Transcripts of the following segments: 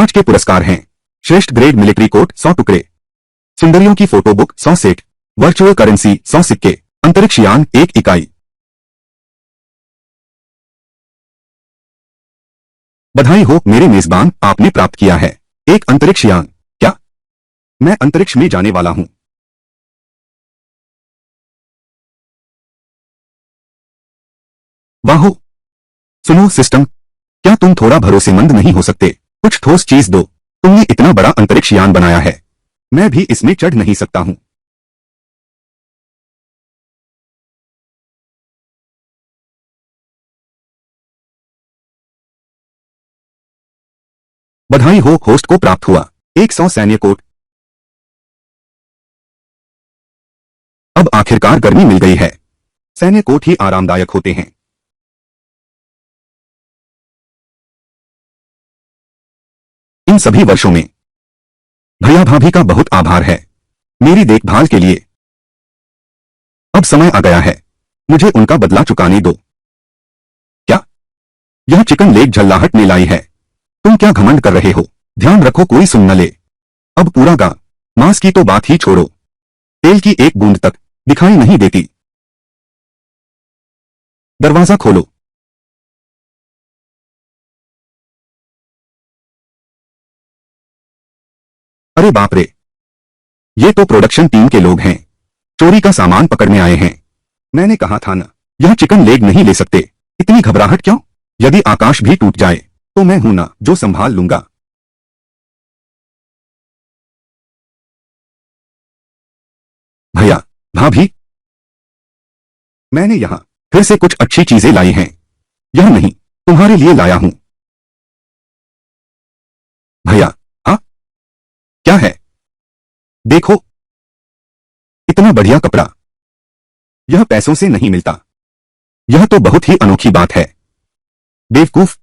आज के पुरस्कार हैं श्रेष्ठ ग्रेड मिलिट्री कोट 100 टुकड़े, सुंदरियों की photo book 100 set, virtual currency 100 सिक्के, अंतरिक्ष यान 1 इकाई। बधाई हो मेरे मेजबान, आपने प्राप्त किया है एक अंतरिक्ष यान। क्या मैं अंतरिक्ष में जाने वाला हूं? वाहो! सुनो सिस्टम, क्या तुम थोड़ा भरोसेमंद नहीं हो सकते? कुछ ठोस चीज दो। तुमने इतना बड़ा अंतरिक्ष यान बनाया है, मैं भी इसमें चढ़ नहीं सकता हूं। बधाई हो, होस्ट को प्राप्त हुआ 100 सैन्य कोट। अब आखिरकार गर्मी मिल गई है। सैन्य कोट ही आरामदायक होते हैं। इन सभी वर्षों में भैया भाभी का बहुत आभार है मेरी देखभाल के लिए। अब समय आ गया है, मुझे उनका बदला चुकाने दो। क्या यह चिकन लेग झल्लाहट ने लाई है? तुम क्या घमंड कर रहे हो? ध्यान रखो कोई सुन न ले। अब पूरा गा, मांस की तो बात ही छोड़ो, तेल की एक बूंद तक दिखाई नहीं देती। दरवाजा खोलो। अरे बाप रे, ये तो प्रोडक्शन टीम के लोग हैं, चोरी का सामान पकड़ने आए हैं। मैंने कहा था ना, यह चिकन लेग नहीं ले सकते। इतनी घबराहट क्यों? यदि आकाश भी टूट जाए तो मैं हूं ना जो संभाल लूंगा। भैया भाभी, मैंने यहां फिर से कुछ अच्छी चीजें लाई हैं। यह नहीं, तुम्हारे लिए लाया हूं। भैया, हाँ क्या है? देखो, इतना बढ़िया कपड़ा, यह पैसों से नहीं मिलता। यह तो बहुत ही अनोखी बात है। बेवकूफ,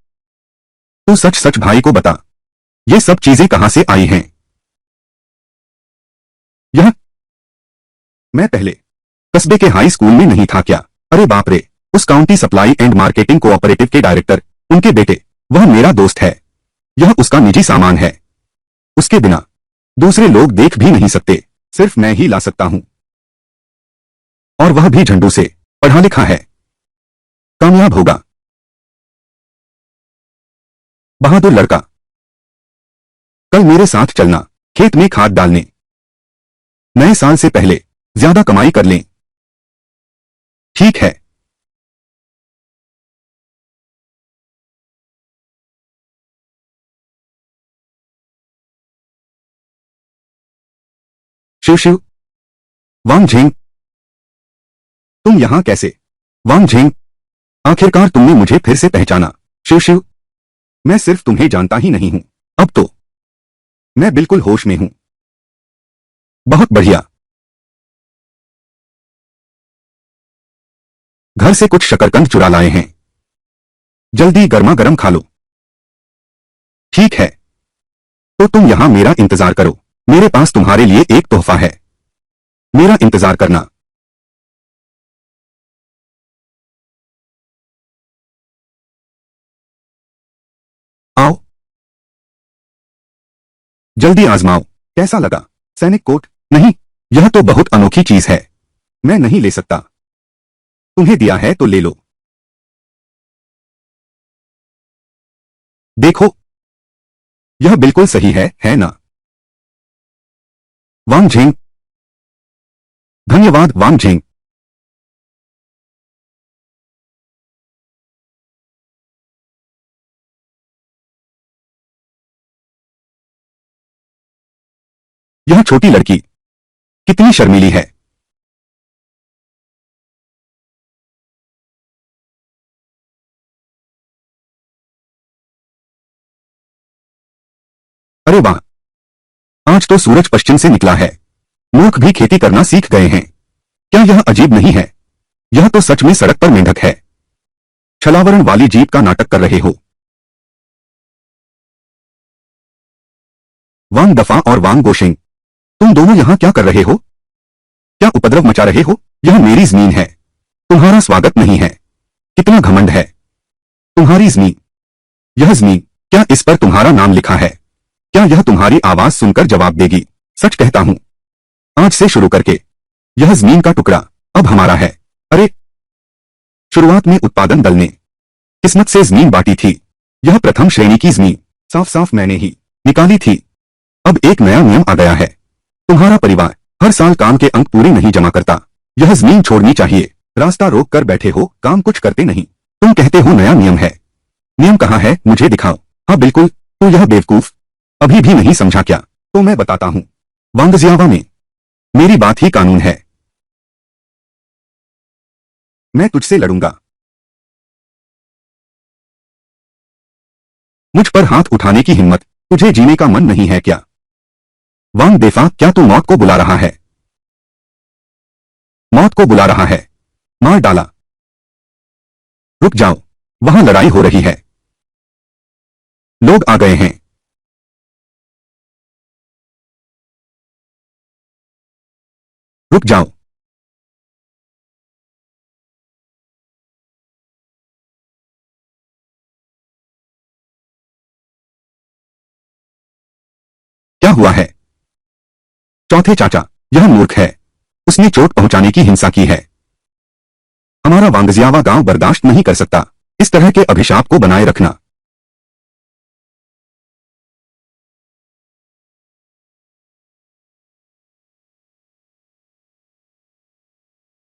तू सच सच भाई को बता, ये सब चीजें कहां से आई हैं? यह मैं पहले कस्बे के हाई स्कूल में नहीं था क्या? अरे बाप रे, उस county supply and marketing cooperative के डायरेक्टर, उनके बेटे, वह मेरा दोस्त है। यह उसका निजी सामान है, उसके बिना दूसरे लोग देख भी नहीं सकते, सिर्फ मैं ही ला सकता हूं। और वह भी झंडू से, पढ़ा लिखा है, कामयाब होगा। बहादुर लड़का, कल मेरे साथ चलना, खेत में खाद डालने। नए साल से पहले ज्यादा कमाई कर लें। ठीक है। शिव शिव, वांग झेंग, तुम यहां कैसे? वांग झेंग, आखिरकार तुमने मुझे फिर से पहचाना। शिव शिव, मैं सिर्फ तुम्हें जानता ही नहीं हूं, अब तो मैं बिल्कुल होश में हूं। बहुत बढ़िया। घर से कुछ शकरकंद चुरा लाए हैं, जल्दी गर्मा गर्म खा लो। ठीक है, तो तुम यहां मेरा इंतजार करो, मेरे पास तुम्हारे लिए एक तोहफा है। मेरा इंतजार करना। आओ, जल्दी आजमाओ। कैसा लगा? सैनिक कोट? नहीं, यह तो बहुत अनोखी चीज है, मैं नहीं ले सकता। तुम्हें दिया है तो ले लो। देखो, यह बिल्कुल सही है ना? वांग झेंग, धन्यवाद वांग झेंग। यह छोटी लड़की कितनी शर्मीली है। अरे वाह, आज तो सूरज पश्चिम से निकला है, मूर्ख भी खेती करना सीख गए हैं। क्या यह अजीब नहीं है? यह तो सच में सड़क पर मेंढक है। छलावरण वाली जीप का नाटक कर रहे हो। वांग दफा और वांग गोशेंग, तुम दोनों यहां क्या कर रहे हो? क्या उपद्रव मचा रहे हो? यह मेरी जमीन है, तुम्हारा स्वागत नहीं है। कितना घमंड है! तुम्हारी जमीन, यह जमीन, क्या इस पर तुम्हारा नाम लिखा है? क्या यह तुम्हारी आवाज सुनकर जवाब देगी? सच कहता हूं, आज से शुरू करके यह जमीन का टुकड़ा अब हमारा है। अरे, शुरुआत में उत्पादन दल ने किस्मत से जमीन बांटी थी। यह प्रथम श्रेणी की जमीन साफ साफ मैंने ही निकाली थी। अब एक नया नियम आ गया है। तुम्हारा परिवार हर साल काम के अंक पूरे नहीं जमा करता। यह जमीन छोड़नी चाहिए। रास्ता रोक कर बैठे हो, काम कुछ करते नहीं। तुम कहते हो नया नियम है। नियम कहाँ है, मुझे दिखाओ। हाँ बिल्कुल, तू यह बेवकूफ अभी भी नहीं समझा क्या? तो मैं बताता हूँ। वांगजियावा में मेरी बात ही कानून है। मैं तुझसे लड़ूंगा। मुझ पर हाथ उठाने की हिम्मत? तुझे जीने का मन नहीं है क्या? वांग देफा, क्या तू मौत को बुला रहा है? मौत को बुला रहा है? मार डाला। रुक जाओ, वहां लड़ाई हो रही है। लोग आ गए हैं। रुक जाओ। क्या हुआ है? चौथे चाचा, यह मूर्ख है। उसने चोट पहुंचाने की हिंसा की है। हमारा वांगजियावा गांव बर्दाश्त नहीं कर सकता इस तरह के अभिशाप को बनाए रखना।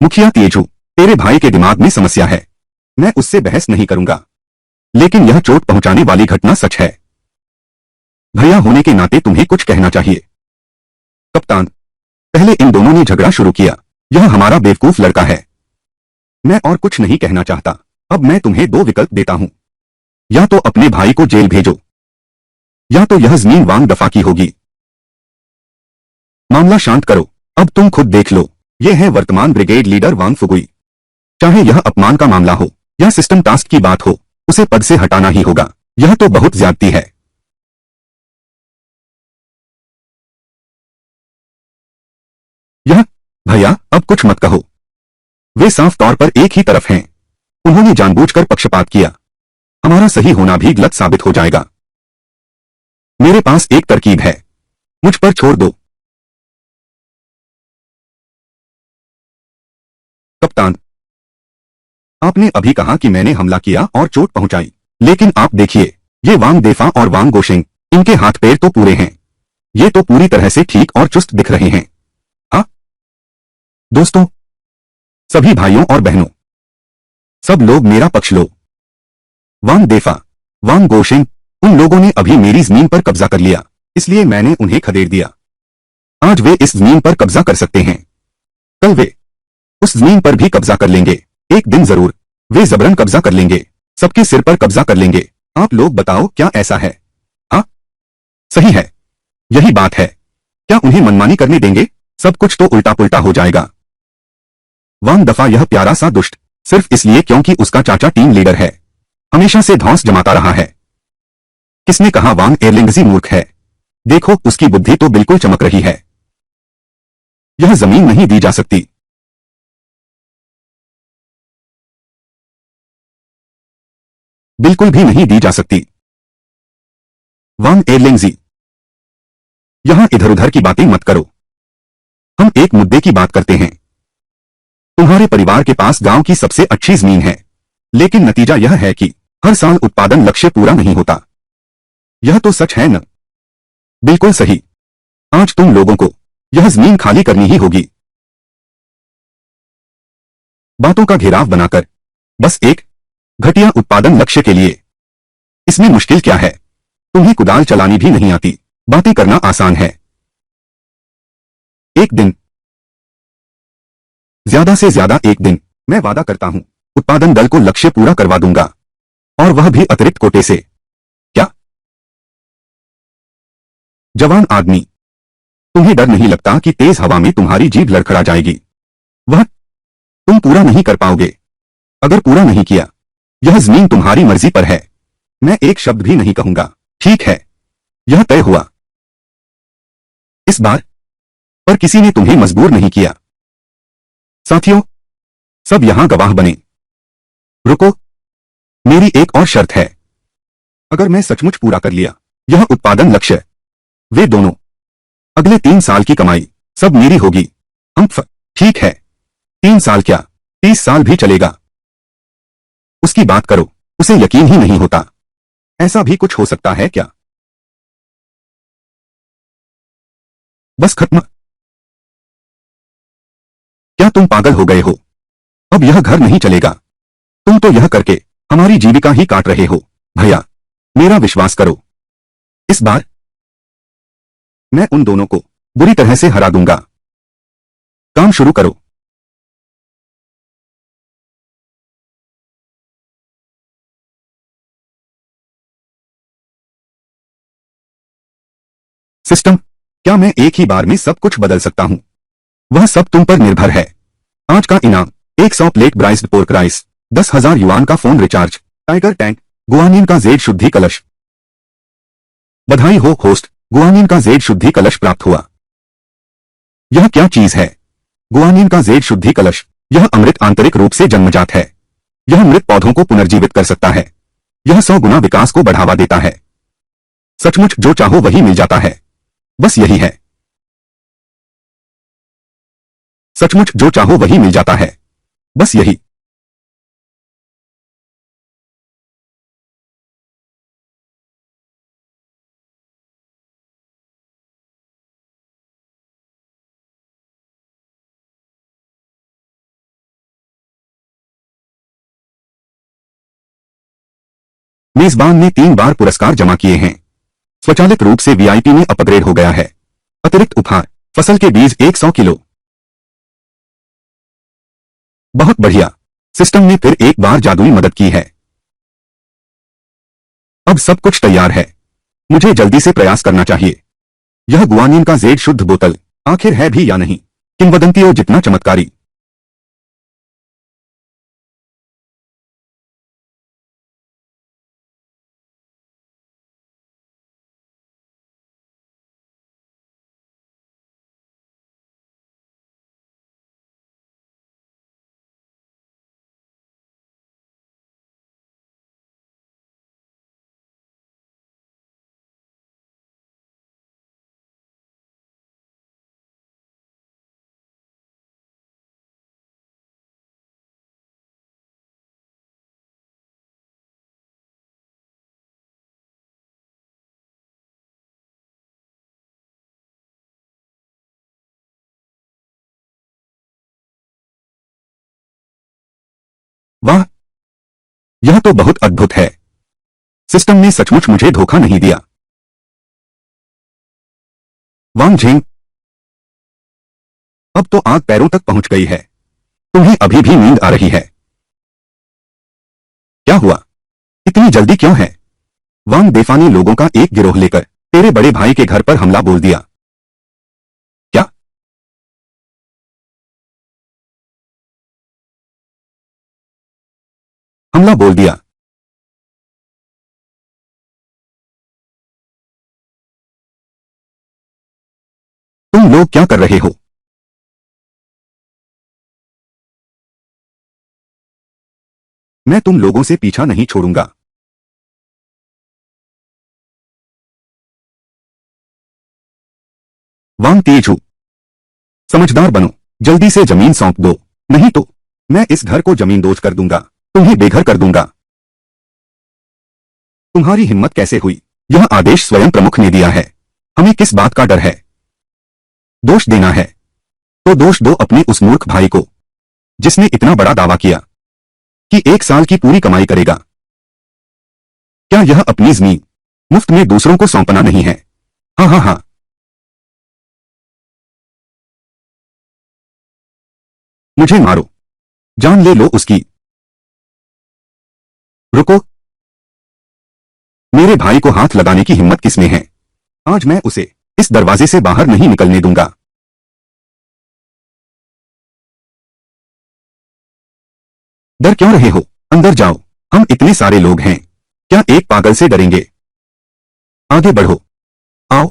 मुखिया तेजू, तेरे भाई के दिमाग में समस्या है। मैं उससे बहस नहीं करूंगा, लेकिन यह चोट पहुंचाने वाली घटना सच है। भैया होने के नाते तुम्हें कुछ कहना चाहिए। कप्तान, पहले इन दोनों ने झगड़ा शुरू किया। यह हमारा बेवकूफ लड़का है। मैं और कुछ नहीं कहना चाहता। अब मैं तुम्हें दो विकल्प देता हूं। या तो अपने भाई को जेल भेजो, या तो यह जमीन वांग दफा की होगी। मामला शांत करो। अब तुम खुद देख लो। ये है वर्तमान ब्रिगेड लीडर वांग फुगुई। चाहे यह अपमान का मामला हो या सिस्टम टास्क की बात हो, उसे पद से हटाना ही होगा। यह तो बहुत ज्यादती है। यह, भैया अब कुछ मत कहो। वे साफ तौर पर एक ही तरफ हैं। उन्होंने जानबूझकर पक्षपात किया। हमारा सही होना भी गलत साबित हो जाएगा। मेरे पास एक तरकीब है। मुझ पर छोड़ दो। कप्तान, आपने अभी कहा कि मैंने हमला किया और चोट पहुंचाई, लेकिन आप देखिए, ये वांग देफा और वांग गोशेंग, इनके हाथ पैर तो पूरे हैं। ये तो पूरी तरह से ठीक और चुस्त दिख रहे हैं। हाँ दोस्तों, सभी भाइयों और बहनों, सब लोग मेरा पक्ष लो। वांग देफा, वांग गोशेंग, उन लोगों ने अभी मेरी जमीन पर कब्जा कर लिया, इसलिए मैंने उन्हें खदेड़ दिया। आज वे इस जमीन पर कब्जा कर सकते हैं, कल वे उस जमीन पर भी कब्जा कर लेंगे। एक दिन जरूर वे जबरन कब्जा कर लेंगे, सबके सिर पर कब्जा कर लेंगे। आप लोग बताओ, क्या ऐसा है? हाँ सही है, यही बात है। क्या उन्हें मनमानी करने देंगे? सब कुछ तो उल्टा पुल्टा हो जाएगा। वांग दफा यह प्यारा सा दुष्ट सिर्फ इसलिए क्योंकि उसका चाचा टीम लीडर है, हमेशा से धौंस जमाता रहा है। किसने कहा वांग एरलिंगजी मूर्ख है? देखो, उसकी बुद्धि तो बिल्कुल चमक रही है। यह जमीन नहीं दी जा सकती। बिल्कुल भी नहीं दी जा सकती। वांग एरलिंगजी, यहां इधर उधर की बातें मत करो। हम एक मुद्दे की बात करते हैं। तुम्हारे परिवार के पास गांव की सबसे अच्छी जमीन है, लेकिन नतीजा यह है कि हर साल उत्पादन लक्ष्य पूरा नहीं होता। यह तो सच है न? बिल्कुल सही। आज तुम लोगों को यह जमीन खाली करनी ही होगी। बातों का घेराव बनाकर बस एक घटिया उत्पादन लक्ष्य के लिए। इसमें मुश्किल क्या है? तुम्हें कुदाल चलानी भी नहीं आती, बातें करना आसान है। एक दिन, ज्यादा से ज्यादा एक दिन, मैं वादा करता हूं, उत्पादन दल को लक्ष्य पूरा करवा दूंगा, और वह भी अतिरिक्त कोटे से। क्या? जवान आदमी, तुम्हें डर नहीं लगता कि तेज हवा में तुम्हारी जीभ लड़खड़ा जाएगी? वह तुम पूरा नहीं कर पाओगे। अगर पूरा नहीं किया, यह जमीन तुम्हारी मर्जी पर है। मैं एक शब्द भी नहीं कहूंगा। ठीक है, यह तय हुआ। इस बार पर किसी ने तुम्हें मजबूर नहीं किया। साथियों, सब यहां गवाह बने। रुको, मेरी एक और शर्त है। अगर मैं सचमुच पूरा कर लिया यह उत्पादन लक्ष्य, वे दोनों, अगले 3 साल की कमाई सब मेरी होगी। ठीक है, 3 साल क्या, 30 साल भी चलेगा। उसकी बात करो, उसे यकीन ही नहीं होता। ऐसा भी कुछ हो सकता है क्या? बस खत्म। क्या तुम पागल हो गए हो? अब यह घर नहीं चलेगा। तुम तो यह करके हमारी जीविका ही काट रहे हो। भैया, मेरा विश्वास करो, इस बार मैं उन दोनों को बुरी तरह से हरा दूंगा। काम शुरू करो। सिस्टम, क्या मैं एक ही बार में सब कुछ बदल सकता हूं? वह सब तुम पर निर्भर है। आज का इनाम 100 प्लेट ब्राइस्ड पोर्क राइस, 10,000 युआन का phone recharge, tiger tank, guanine का जेड शुद्धि कलश। बधाई हो होस्ट, गुआनिन का जेड शुद्धि कलश प्राप्त हुआ। यह क्या चीज है? गुआनिन का जेड शुद्धि कलश, यह अमृत आंतरिक रूप से जन्मजात है। यह मृत पौधों को पुनर्जीवित कर सकता है। यह 100 गुना विकास को बढ़ावा देता है। सचमुच जो चाहो वही मिल जाता है। बस यही है। सचमुच जो चाहो वही मिल जाता है। बस यही। मेजबान ने 3 बार पुरस्कार जमा किए हैं। स्वचालित रूप से वीआईपी में अपग्रेड हो गया है। अतिरिक्त उपहार, फसल के बीज 100 किलो। बहुत बढ़िया। सिस्टम ने फिर एक बार जादुई मदद की है। अब सब कुछ तैयार है। मुझे जल्दी से प्रयास करना चाहिए। यह गुआनिन का जेड शुद्ध बोतल आखिर है भी या नहीं? किंवदंतियों जितना चमत्कारी। वाह, यह तो बहुत अद्भुत है। सिस्टम ने सचमुच मुझे धोखा नहीं दिया। वांग झेंग, अब तो आग पैरों तक पहुंच गई है। तुम्हें अभी भी नींद आ रही है? क्या हुआ? इतनी जल्दी क्यों है? वांग देफा ने लोगों का एक गिरोह लेकर तेरे बड़े भाई के घर पर हमला बोल दिया। क्या? हमला बोल दिया? तुम लोग क्या कर रहे हो? मैं तुम लोगों से पीछा नहीं छोड़ूंगा। वांग तेजू, समझदार बनो। जल्दी से जमीन सौंप दो, नहीं तो मैं इस घर को जमींदोज कर दूंगा। तुम्हें बेघर कर दूंगा। तुम्हारी हिम्मत कैसे हुई? यह आदेश स्वयं प्रमुख ने दिया है। हमें किस बात का डर है? दोष देना है तो दोष दो अपने उस मूर्ख भाई को, जिसने इतना बड़ा दावा किया कि 1 साल की पूरी कमाई करेगा। क्या यह अपनी जमीन मुफ्त में दूसरों को सौंपना नहीं है? हाँ हाँ हाँ। मुझे मारो, जान ले लो उसकी। रुको, मेरे भाई को हाथ लगाने की हिम्मत किसमें है? आज मैं उसे इस दरवाजे से बाहर नहीं निकलने दूंगा। डर क्यों रहे हो? अंदर जाओ। हम इतने सारे लोग हैं, क्या एक पागल से डरेंगे? आगे बढ़ो। आओ,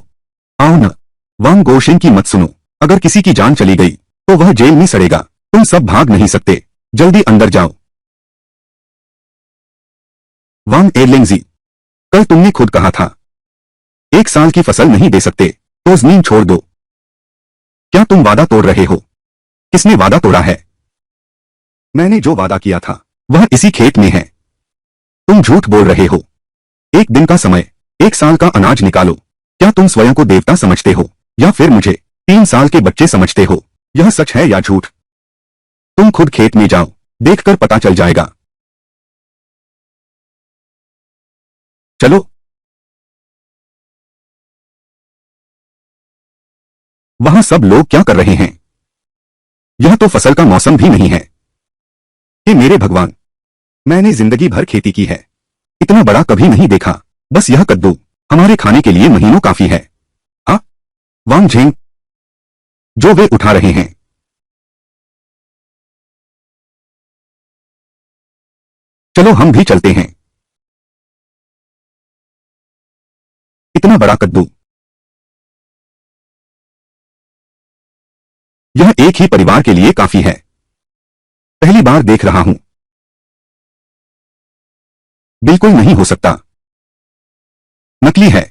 आओ न। वांग गोशेन की मत सुनो। अगर किसी की जान चली गई तो वह जेल में सड़ेगा। तुम सब भाग नहीं सकते। जल्दी अंदर जाओ। वांग एरलेंगजी, कल तुमने खुद कहा था 1 साल की फसल नहीं दे सकते तो जमीन छोड़ दो। क्या तुम वादा तोड़ रहे हो? किसने वादा तोड़ा है? मैंने जो वादा किया था वह इसी खेत में है। तुम झूठ बोल रहे हो। 1 दिन का समय, 1 साल का अनाज निकालो। क्या तुम स्वयं को देवता समझते हो या फिर मुझे 3 साल के बच्चे समझते हो? यह सच है या झूठ? तुम खुद खेत में जाओ, देखकर पता चल जाएगा। चलो। वहां सब लोग क्या कर रहे हैं? यह तो फसल का मौसम भी नहीं है। हे मेरे भगवान, मैंने जिंदगी भर खेती की है, इतना बड़ा कभी नहीं देखा। बस यह कद्दू हमारे खाने के लिए महीनों काफी है। हाँ, वांग झेंग जो वे उठा रहे हैं। चलो हम भी चलते हैं। इतना बड़ा कद्दू। यह एक ही परिवार के लिए काफी है। पहली बार देख रहा हूं। बिल्कुल नहीं हो सकता। नकली है।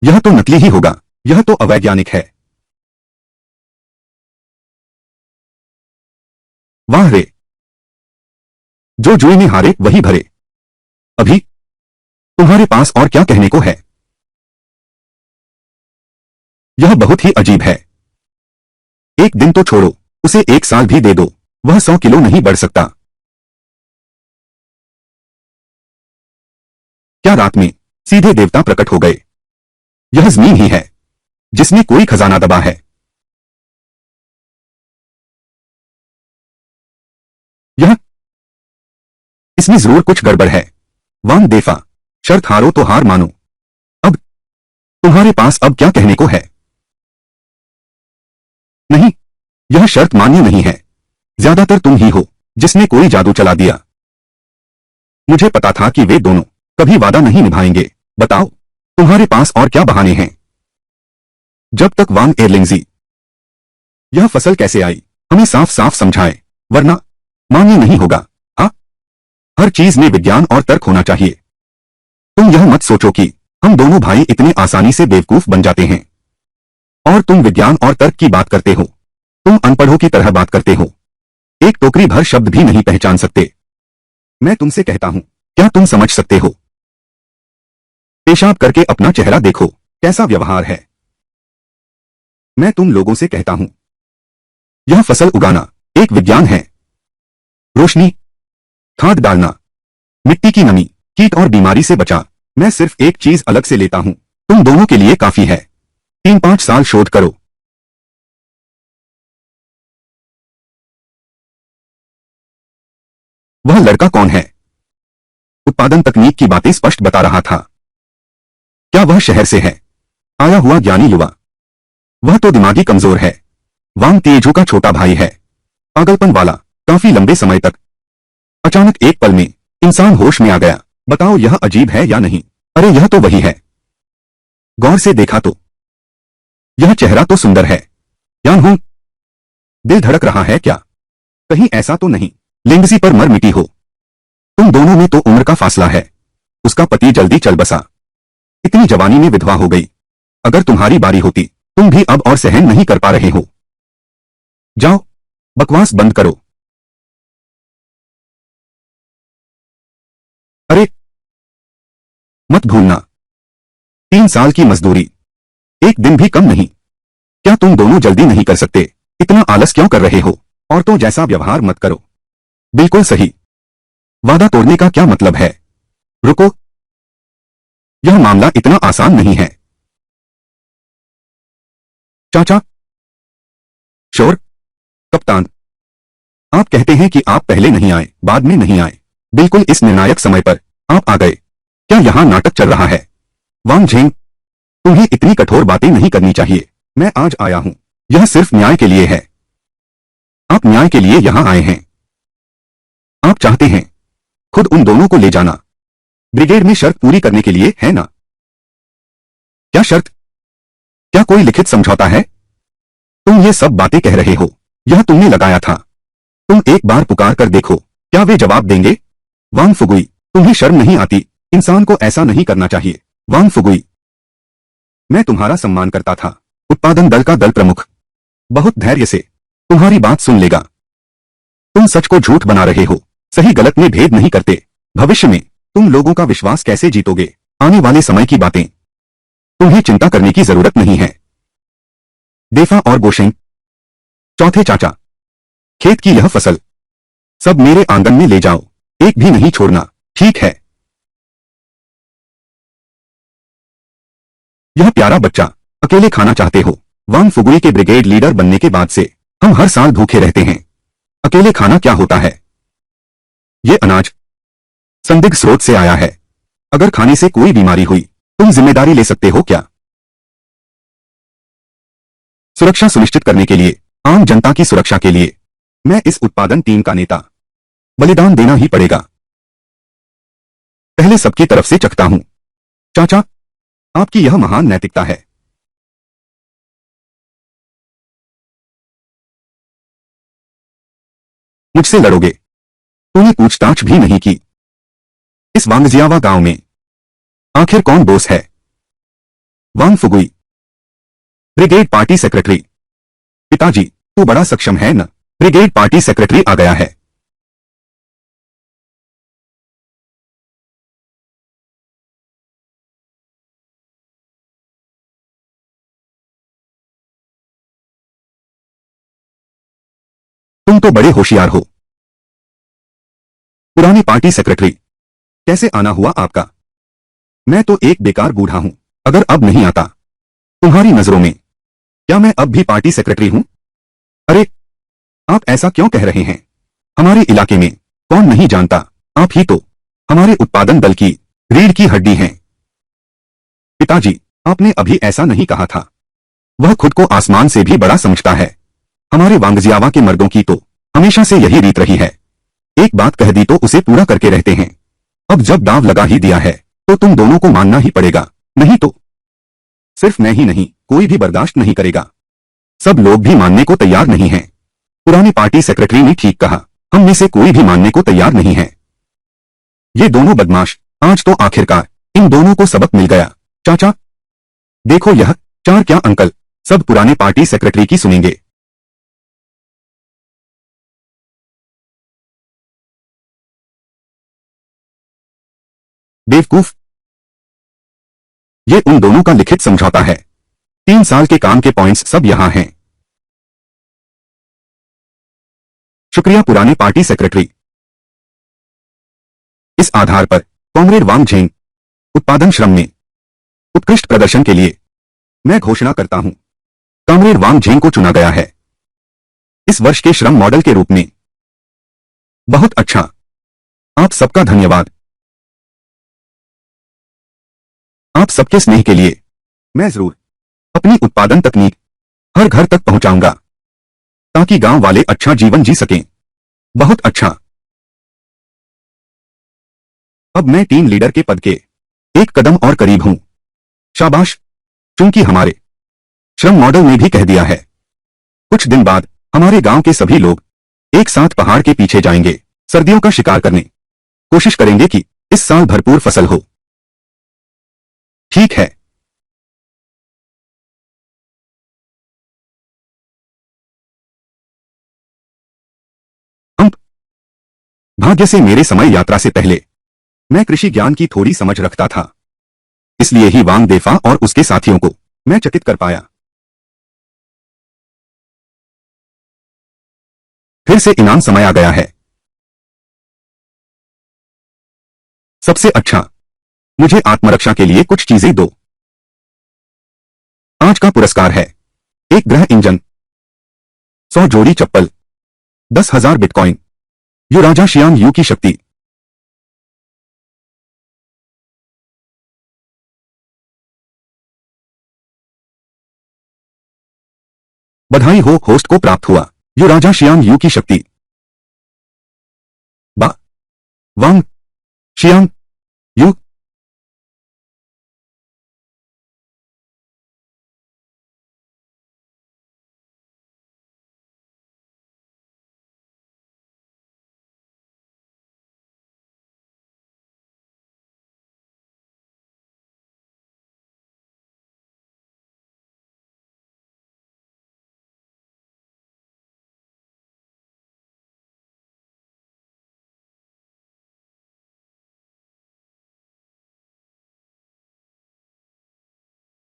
यह तो नकली ही होगा। यह तो अवैज्ञानिक है। वाह रे, जो जुए में हारे वही भरे। अभी तुम्हारे पास और क्या कहने को है? यह बहुत ही अजीब है। 1 दिन तो छोड़ो, उसे 1 साल भी दे दो, वह 100 किलो नहीं बढ़ सकता। क्या रात में सीधे देवता प्रकट हो गए? यह जमीन ही है जिसमें कोई खजाना दबा है। यह इसमें जरूर कुछ गड़बड़ है। वांग देफा, शर्त हारो तो हार मानो। अब तुम्हारे पास अब क्या कहने को है? नहीं, यह शर्त मान्य नहीं है। ज्यादातर तुम ही हो जिसने कोई जादू चला दिया। मुझे पता था कि वे दोनों कभी वादा नहीं निभाएंगे। बताओ, तुम्हारे पास और क्या बहाने हैं? जब तक वांग एयरलिंगजी, यह फसल कैसे आई? हमें साफ साफ समझाएं, वरना मान्य नहीं होगा। हाँ, हर चीज में विज्ञान और तर्क होना चाहिए। तुम यह मत सोचो कि हम दोनों भाई इतने आसानी से बेवकूफ बन जाते हैं। और तुम विज्ञान और तर्क की बात करते हो। तुम अनपढ़ों की तरह बात करते हो। एक टोकरी भर शब्द भी नहीं पहचान सकते। मैं तुमसे कहता हूं, क्या तुम समझ सकते हो? पेशाब करके अपना चेहरा देखो, कैसा व्यवहार है। मैं तुम लोगों से कहता हूं, यह फसल उगाना एक विज्ञान है। रोशनी, खाद डालना, मिट्टी की नमी, कीट और बीमारी से बचा। मैं सिर्फ एक चीज अलग से लेता हूं, तुम दोनों के लिए काफी है। 3-5 साल शोध करो। वह लड़का कौन है? उत्पादन तकनीक की बातें स्पष्ट बता रहा था। क्या वह शहर से है? आया हुआ ज्ञानी युवा? वह तो दिमागी कमजोर है। वांग तेजू का छोटा भाई है। पागलपन वाला, काफी लंबे समय तक। अचानक एक पल में इंसान होश में आ गया। बताओ, यह अजीब है या नहीं? अरे यह तो वही है। गौर से देखा तो यह चेहरा तो सुंदर है। यान हूं, दिल धड़क रहा है क्या? कहीं ऐसा तो नहीं लिंगसी पर मर मिटी हो? तुम दोनों में तो उम्र का फासला है। उसका पति जल्दी चल बसा, इतनी जवानी में विधवा हो गई। अगर तुम्हारी बारी होती, तुम भी अब और सहन नहीं कर पा रहे हो। जाओ, बकवास बंद करो। अरे मत भूलना, 3 साल की मजदूरी, 1 दिन भी कम नहीं। क्या तुम दोनों जल्दी नहीं कर सकते? इतना आलस क्यों कर रहे हो? औरतों जैसा व्यवहार मत करो। बिल्कुल सही। वादा तोड़ने का क्या मतलब है? रुको, यह मामला इतना आसान नहीं है। चाचा, शोर, कप्तान, आप कहते हैं कि आप पहले नहीं आए, बाद में नहीं आए। बिल्कुल इस निर्णायक समय पर आप आ गए। क्या यहां नाटक चल रहा है? वांग झेंग, तुम्हें इतनी कठोर बातें नहीं करनी चाहिए। मैं आज आया हूं, यह सिर्फ न्याय के लिए है। आप न्याय के लिए यहां आए हैं। आप चाहते हैं खुद उन दोनों को ले जाना। ब्रिगेड में शर्त पूरी करने के लिए, है ना? क्या शर्त? क्या कोई लिखित समझौता है? तुम ये सब बातें कह रहे हो, यह तुमने लगाया था। तुम एक बार पुकार कर देखो, क्या वे जवाब देंगे? वांग फुगुई, तुम्हें शर्म नहीं आती? इंसान को ऐसा नहीं करना चाहिए। वांग फुगुई, मैं तुम्हारा सम्मान करता था। उत्पादन दल का दल प्रमुख बहुत धैर्य से तुम्हारी बात सुन लेगा। तुम सच को झूठ बना रहे हो, सही गलत में भेद नहीं करते। भविष्य में तुम लोगों का विश्वास कैसे जीतोगे? आने वाले समय की बातें तुम्हें चिंता करने की जरूरत नहीं है। देफा और गोशेंग, चौथे चाचा, खेत की यह फसल सब मेरे आंगन में ले जाओ, एक भी नहीं छोड़ना, ठीक है? यह प्यारा बच्चा, अकेले खाना चाहते हो? वांग फुगुई के ब्रिगेड लीडर बनने के बाद से हम हर साल भूखे रहते हैं। अकेले खाना क्या होता है? ये अनाज संदिग्ध स्रोत से आया है। अगर खाने से कोई बीमारी हुई, तुम जिम्मेदारी ले सकते हो क्या? सुरक्षा सुनिश्चित करने के लिए, आम जनता की सुरक्षा के लिए, मैं इस उत्पादन टीम का नेता। बलिदान देना ही पड़ेगा। पहले सबकी तरफ से चखता हूं। चाचा, आपकी यह महान नैतिकता है। मुझसे लड़ोगे? तूने पूछताछ भी नहीं की। इस वांगजियावा गांव में आखिर कौन बोस है? वांग फुगुई, ब्रिगेड पार्टी सेक्रेटरी। पिताजी, तू बड़ा सक्षम है न? ब्रिगेड पार्टी सेक्रेटरी आ गया है। तुम तो बड़े होशियार हो। पुरानी पार्टी सेक्रेटरी, कैसे आना हुआ आपका? मैं तो एक बेकार बूढ़ा हूं। अगर अब नहीं आता, तुम्हारी नजरों में क्या मैं अब भी पार्टी सेक्रेटरी हूं? अरे, आप ऐसा क्यों कह रहे हैं? हमारे इलाके में कौन नहीं जानता, आप ही तो हमारे उत्पादन दल की रीढ़ की हड्डी हैं। पिताजी, आपने अभी ऐसा नहीं कहा था। वह खुद को आसमान से भी बड़ा समझता है। हमारे वांगजियावा के मर्दों की तो हमेशा से यही रीत रही है। एक बात कह दी तो उसे पूरा करके रहते हैं। अब जब दांव लगा ही दिया है, तो तुम दोनों को मानना ही पड़ेगा, नहीं तो सिर्फ मैं ही नहीं, कोई भी बर्दाश्त नहीं करेगा। सब लोग भी मानने को तैयार नहीं हैं। पुरानी पार्टी सेक्रेटरी ने ठीक कहा, हम में से कोई भी मानने को तैयार नहीं है। ये दोनों बदमाश, आज तो आखिरकार इन दोनों को सबक मिल गया। चाचा, देखो यह चार क्या अंकल, सब पुराने पार्टी सेक्रेटरी की सुनेंगे। बेवकूफ, ये उन दोनों का लिखित समझौता है। 3 साल के काम के पॉइंट्स सब यहाँ हैं। शुक्रिया पुराने पार्टी सेक्रेटरी। इस आधार पर कॉमरेड वांग झेंग उत्पादन श्रम में उत्कृष्ट प्रदर्शन के लिए मैं घोषणा करता हूं, कॉमरेड वांग झेंग को चुना गया है इस वर्ष के श्रम मॉडल के रूप में। बहुत अच्छा, आप सबका धन्यवाद। आप सबके स्नेह के लिए मैं जरूर अपनी उत्पादन तकनीक हर घर तक पहुंचाऊंगा, ताकि गांव वाले अच्छा जीवन जी सकें। बहुत अच्छा। अब मैं टीम लीडर के पद के एक कदम और करीब हूं। शाबाश, चूंकि हमारे श्रम मॉडल ने भी कह दिया है, कुछ दिन बाद हमारे गांव के सभी लोग एक साथ पहाड़ के पीछे जाएंगे, सर्दियों का शिकार करने। कोशिश करेंगे कि इस साल भरपूर फसल हो। ठीक है। हम भाग्य से मेरे समय यात्रा से पहले मैं कृषि ज्ञान की थोड़ी समझ रखता था, इसलिए ही वांग देफा और उसके साथियों को मैं चकित कर पाया। फिर से इनाम समय आ गया है। सबसे अच्छा, मुझे आत्मरक्षा के लिए कुछ चीजें दो। आज का पुरस्कार है एक ग्रह इंजन, 100 जोड़ी चप्पल, 10,000 बिटकॉइन, युराजा शियांग यू की शक्ति। बधाई हो, होस्ट को प्राप्त हुआ युराजा शियांग यू की शक्ति। बा वांग शियांग यू।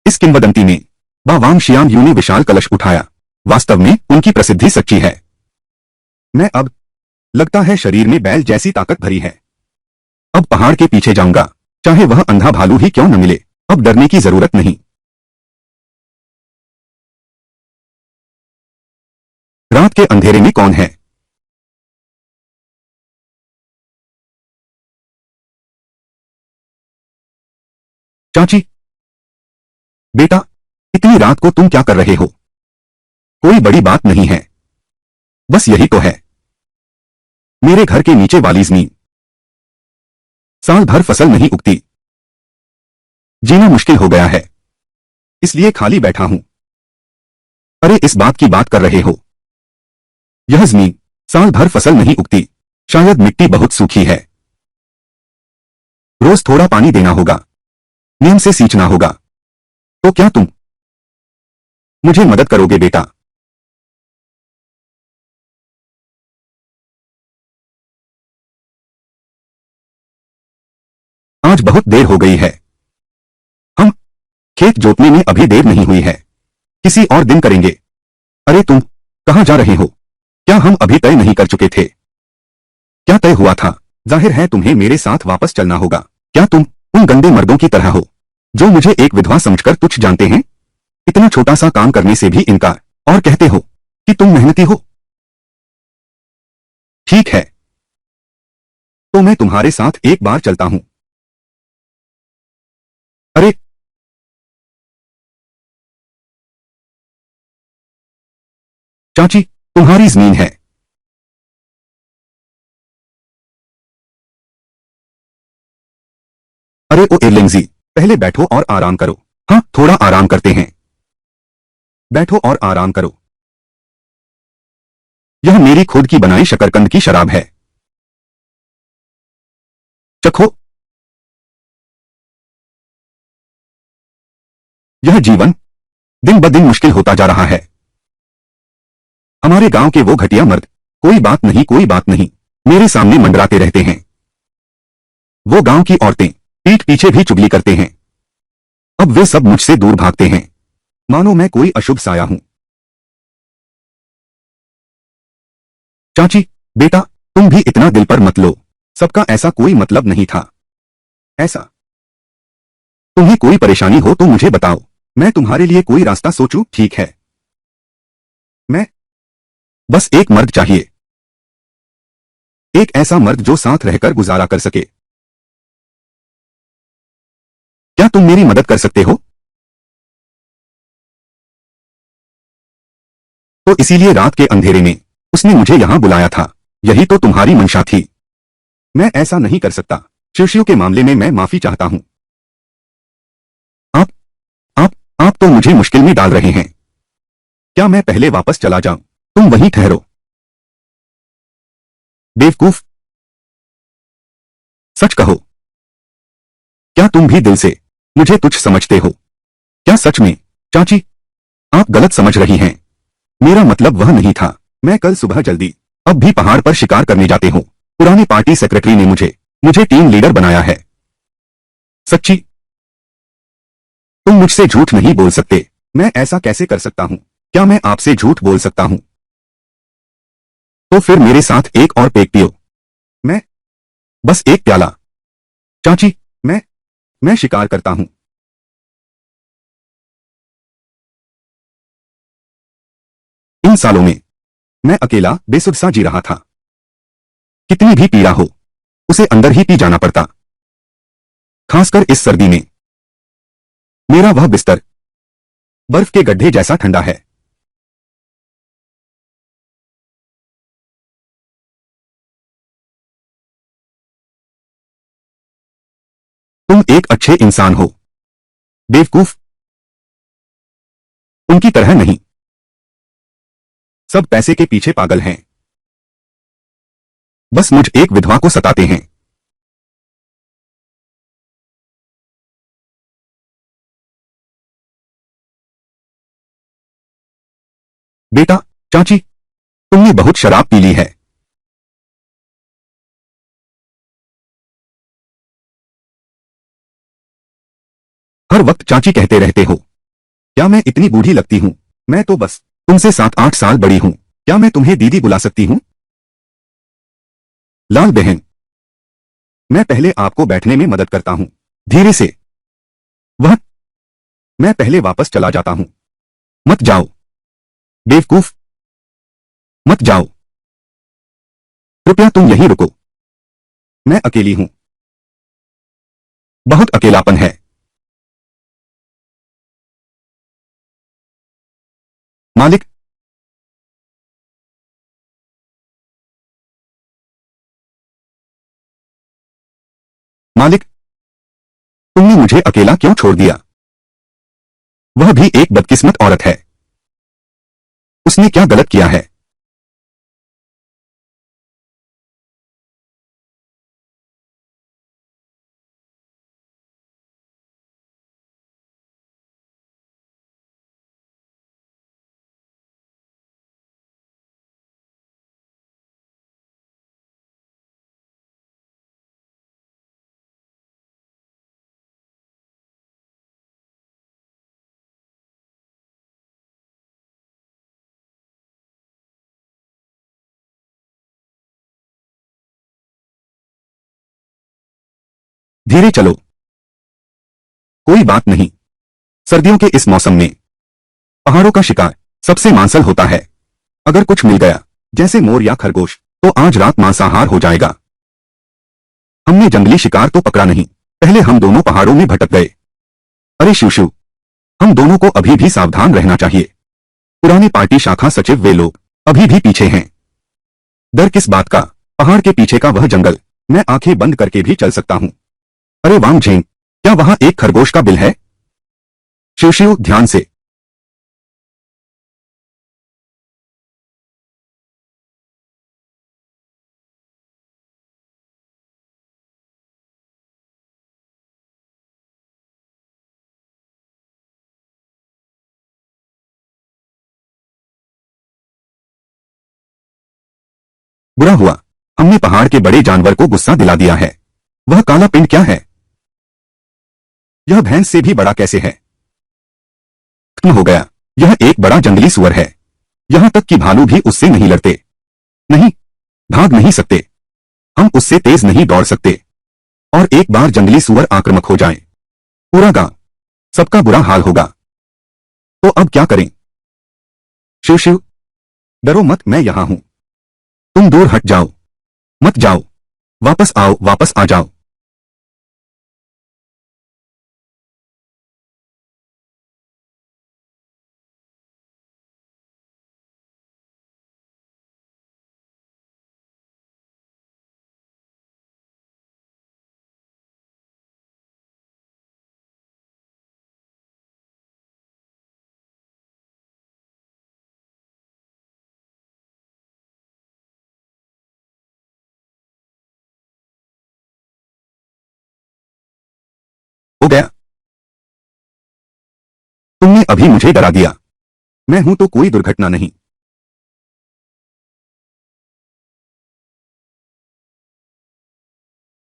इस किंवदंती में बावांग शियांग यू ने विशाल कलश उठाया। वास्तव में उनकी प्रसिद्धि सच्ची है। मैं अब लगता है शरीर में बैल जैसी ताकत भरी है। अब पहाड़ के पीछे जाऊंगा, चाहे वह अंधा भालू ही क्यों न मिले। अब डरने की जरूरत नहीं। रात के अंधेरे में कौन है? चाची, बेटा, इतनी रात को तुम क्या कर रहे हो? कोई बड़ी बात नहीं है, बस यही तो है। मेरे घर के नीचे वाली जमीन साल भर फसल नहीं उगती। जीना मुश्किल हो गया है, इसलिए खाली बैठा हूं। अरे इस बात की बात कर रहे हो? यह जमीन साल भर फसल नहीं उगती। शायद मिट्टी बहुत सूखी है। रोज थोड़ा पानी देना होगा, नियम से सींचना होगा। तो क्या तुम मुझे मदद करोगे बेटा? आज बहुत देर हो गई है। हम खेत जोतने में अभी देर नहीं हुई है, किसी और दिन करेंगे। अरे तुम कहां जा रहे हो? क्या हम अभी तय नहीं कर चुके थे? क्या तय हुआ था? जाहिर है तुम्हें मेरे साथ वापस चलना होगा। क्या तुम उन गंदे मर्दों की तरह हो जो मुझे एक विधवा समझकर तुच्छ जानते हैं? इतना छोटा सा काम करने से भी इनकार, और कहते हो कि तुम मेहनती हो। ठीक है, तो मैं तुम्हारे साथ एक बार चलता हूं। अरे चाची, तुम्हारी जमीन है। अरे ओ एरलिंगजी, पहले बैठो और आराम करो। हाँ, थोड़ा आराम करते हैं। बैठो और आराम करो। यह मेरी खुद की बनाई शकरकंद की शराब है। चखो। यह जीवन दिन ब दिन मुश्किल होता जा रहा है। हमारे गांव के वो घटिया मर्द, कोई बात नहीं कोई बात नहीं, मेरे सामने मंडराते रहते हैं। वो गांव की औरतें पीठ पीछे भी चुगली करते हैं। अब वे सब मुझसे दूर भागते हैं, मानो मैं कोई अशुभ साया हूं। चाची, बेटा, तुम भी इतना दिल पर मत लो। सबका ऐसा कोई मतलब नहीं था। ऐसा तुम्हें कोई परेशानी हो तो मुझे बताओ, मैं तुम्हारे लिए कोई रास्ता सोचूं। ठीक है? मैं बस एक मर्द चाहिए, एक ऐसा मर्द जो साथ रहकर गुजारा कर सके। क्या तुम मेरी मदद कर सकते हो? तो इसीलिए रात के अंधेरे में उसने मुझे यहां बुलाया था। यही तो तुम्हारी मंशा थी। मैं ऐसा नहीं कर सकता। शिवशिव के मामले में मैं माफी चाहता हूं। आप आप आप तो मुझे मुश्किल में डाल रहे हैं। क्या मैं पहले वापस चला जाऊं? तुम वहीं ठहरो। बेवकूफ, सच कहो, क्या तुम भी दिल से मुझे तुच्छ समझते हो? क्या सच में? चाची, आप गलत समझ रही हैं। मेरा मतलब वह नहीं था। मैं कल सुबह जल्दी अब भी पहाड़ पर शिकार करने जाते हूँ। पुराने पार्टी सेक्रेटरी ने मुझे मुझे टीम लीडर बनाया है। सच्ची? तुम मुझसे झूठ नहीं बोल सकते। मैं ऐसा कैसे कर सकता हूँ? क्या मैं आपसे झूठ बोल सकता हूँ? तो फिर मेरे साथ एक और पेग पियो। मैं बस एक प्याला। चाची, मैं शिकार करता हूँ। इन सालों में मैं अकेला बेसुध सा जी रहा था। कितनी भी पीड़ा हो, उसे अंदर ही पी जाना पड़ता। खासकर इस सर्दी में मेरा वह बिस्तर बर्फ के गड्ढे जैसा ठंडा है। तुम एक अच्छे इंसान हो। बेवकूफ, उनकी तरह नहीं। सब पैसे के पीछे पागल हैं, बस मुझ एक विधवा को सताते हैं। बेटा, चाची, तुमने बहुत शराब पी ली है। हर वक्त चाची कहते रहते हो। क्या मैं इतनी बूढ़ी लगती हूँ? मैं तो बस तुमसे 7-8 साल बड़ी हूँ। क्या मैं तुम्हें दीदी बुला सकती हूँ? लाल बहन, मैं पहले आपको बैठने में मदद करता हूँ। धीरे से। वह, मैं पहले वापस चला जाता हूँ। मत जाओ बेवकूफ, मत जाओ। कृपया तुम यहीं रुको। मैं अकेली हूँ। बहुत अकेलापन है। मालिक, मालिक, तुमने मुझे अकेला क्यों छोड़ दिया? वह भी एक बदकिस्मत औरत है। उसने क्या गलत किया है? धीरे चलो। कोई बात नहीं। सर्दियों के इस मौसम में पहाड़ों का शिकार सबसे मांसल होता है। अगर कुछ मिल गया, जैसे मोर या खरगोश, तो आज रात मांसाहार हो जाएगा। हमने जंगली शिकार तो पकड़ा नहीं, पहले हम दोनों पहाड़ों में भटक गए। अरे शिवशु, हम दोनों को अभी भी सावधान रहना चाहिए। पुराने पार्टी शाखा सचिव वे लोग अभी भी पीछे हैं। डर किस बात का? पहाड़ के पीछे का वह जंगल, मैं आंखें बंद करके भी चल सकता हूँ। अरे वांग झेंग, क्या वहां एक खरगोश का बिल है? शिवशिव, ध्यान से। बुरा हुआ, हमने पहाड़ के बड़े जानवर को गुस्सा दिला दिया है। वह काला पिंड क्या है? यह भैंस से भी बड़ा कैसे है? खत्म हो गया। यह एक बड़ा जंगली सुअर है। यहां तक कि भालू भी उससे नहीं लड़ते। नहीं, भाग नहीं सकते। हम उससे तेज नहीं दौड़ सकते। और एक बार जंगली सुअर आक्रामक हो जाए, पूरा गांव, सबका बुरा हाल होगा। तो अब क्या करें? शिव शिव, डरो मत, मैं यहां हूं। तुम दूर हट जाओ। मत जाओ। वापस आओ, वापस आ जाओ। हो गया। तुमने अभी मुझे डरा दिया। मैं हूं तो कोई दुर्घटना नहीं।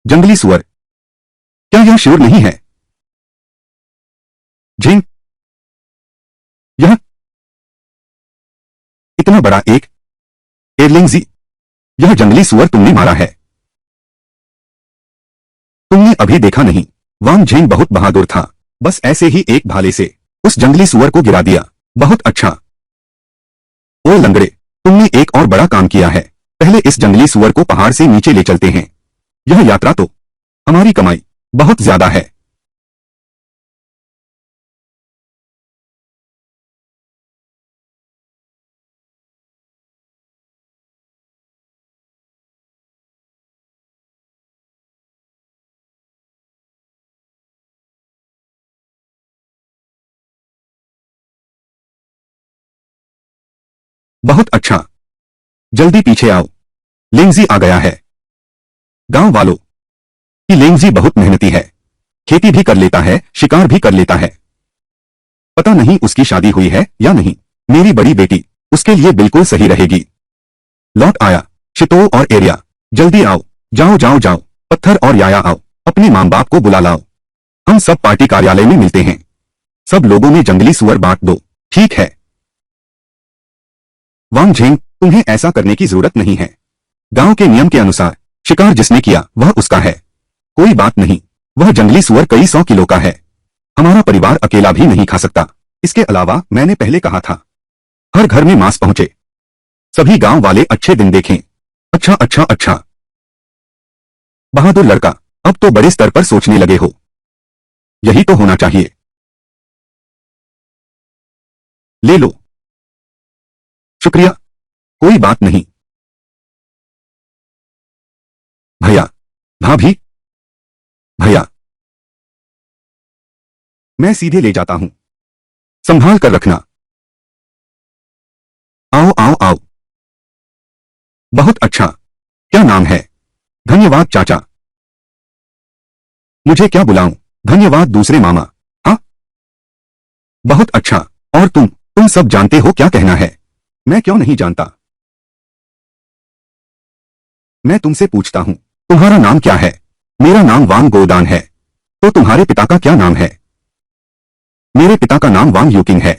जंगली सुअर, क्या यह श्योर नहीं है? झिंग, यह इतना बड़ा एक एयरलिंगजी, यह जंगली सुअर तुमने मारा है। तुमने अभी देखा नहीं, वांग झेंग बहुत बहादुर था। बस ऐसे ही एक भाले से उस जंगली सुअर को गिरा दिया। बहुत अच्छा। ओए लंगड़े, तुमने एक और बड़ा काम किया है। पहले इस जंगली सुअर को पहाड़ से नीचे ले चलते हैं। यह यात्रा तो हमारी कमाई बहुत ज्यादा है। बहुत अच्छा। जल्दी पीछे आओ। लेंगजी आ गया है। गांव वालों, कि लेंगजी बहुत मेहनती है। खेती भी कर लेता है, शिकार भी कर लेता है। पता नहीं उसकी शादी हुई है या नहीं। मेरी बड़ी बेटी उसके लिए बिल्कुल सही रहेगी। लौट आया। शितो और एरिया, जल्दी आओ। जाओ जाओ जाओ। पत्थर और याया आओ, अपने मां बाप को बुला लाओ। हम सब पार्टी कार्यालय में मिलते हैं। सब लोगों में जंगली सुअर बांट दो। ठीक है वांग झेंग, तुम्हें ऐसा करने की जरूरत नहीं है। गांव के नियम के अनुसार शिकार जिसने किया वह उसका है। कोई बात नहीं, वह जंगली सुअर कई 100 किलो का है। हमारा परिवार अकेला भी नहीं खा सकता। इसके अलावा मैंने पहले कहा था, हर घर में मांस पहुंचे। सभी गांव वाले अच्छे दिन देखें। अच्छा अच्छा अच्छा, बहादुर लड़का, अब तो बड़े स्तर पर सोचने लगे हो। यही तो होना चाहिए। ले लो। शुक्रिया, कोई बात नहीं। भैया, भाभी, भैया, मैं सीधे ले जाता हूं, संभाल कर रखना। आओ आओ आओ। बहुत अच्छा, क्या नाम है? धन्यवाद चाचा। मुझे क्या बुलाऊं? धन्यवाद दूसरे मामा। हाँ, बहुत अच्छा। और तुम सब जानते हो क्या कहना है? मैं क्यों नहीं जानता? मैं तुमसे पूछता हूं, तुम्हारा नाम क्या है? मेरा नाम वांग गोदान है। तो तुम्हारे पिता का क्या नाम है? मेरे पिता का नाम वांग यूकिंग है।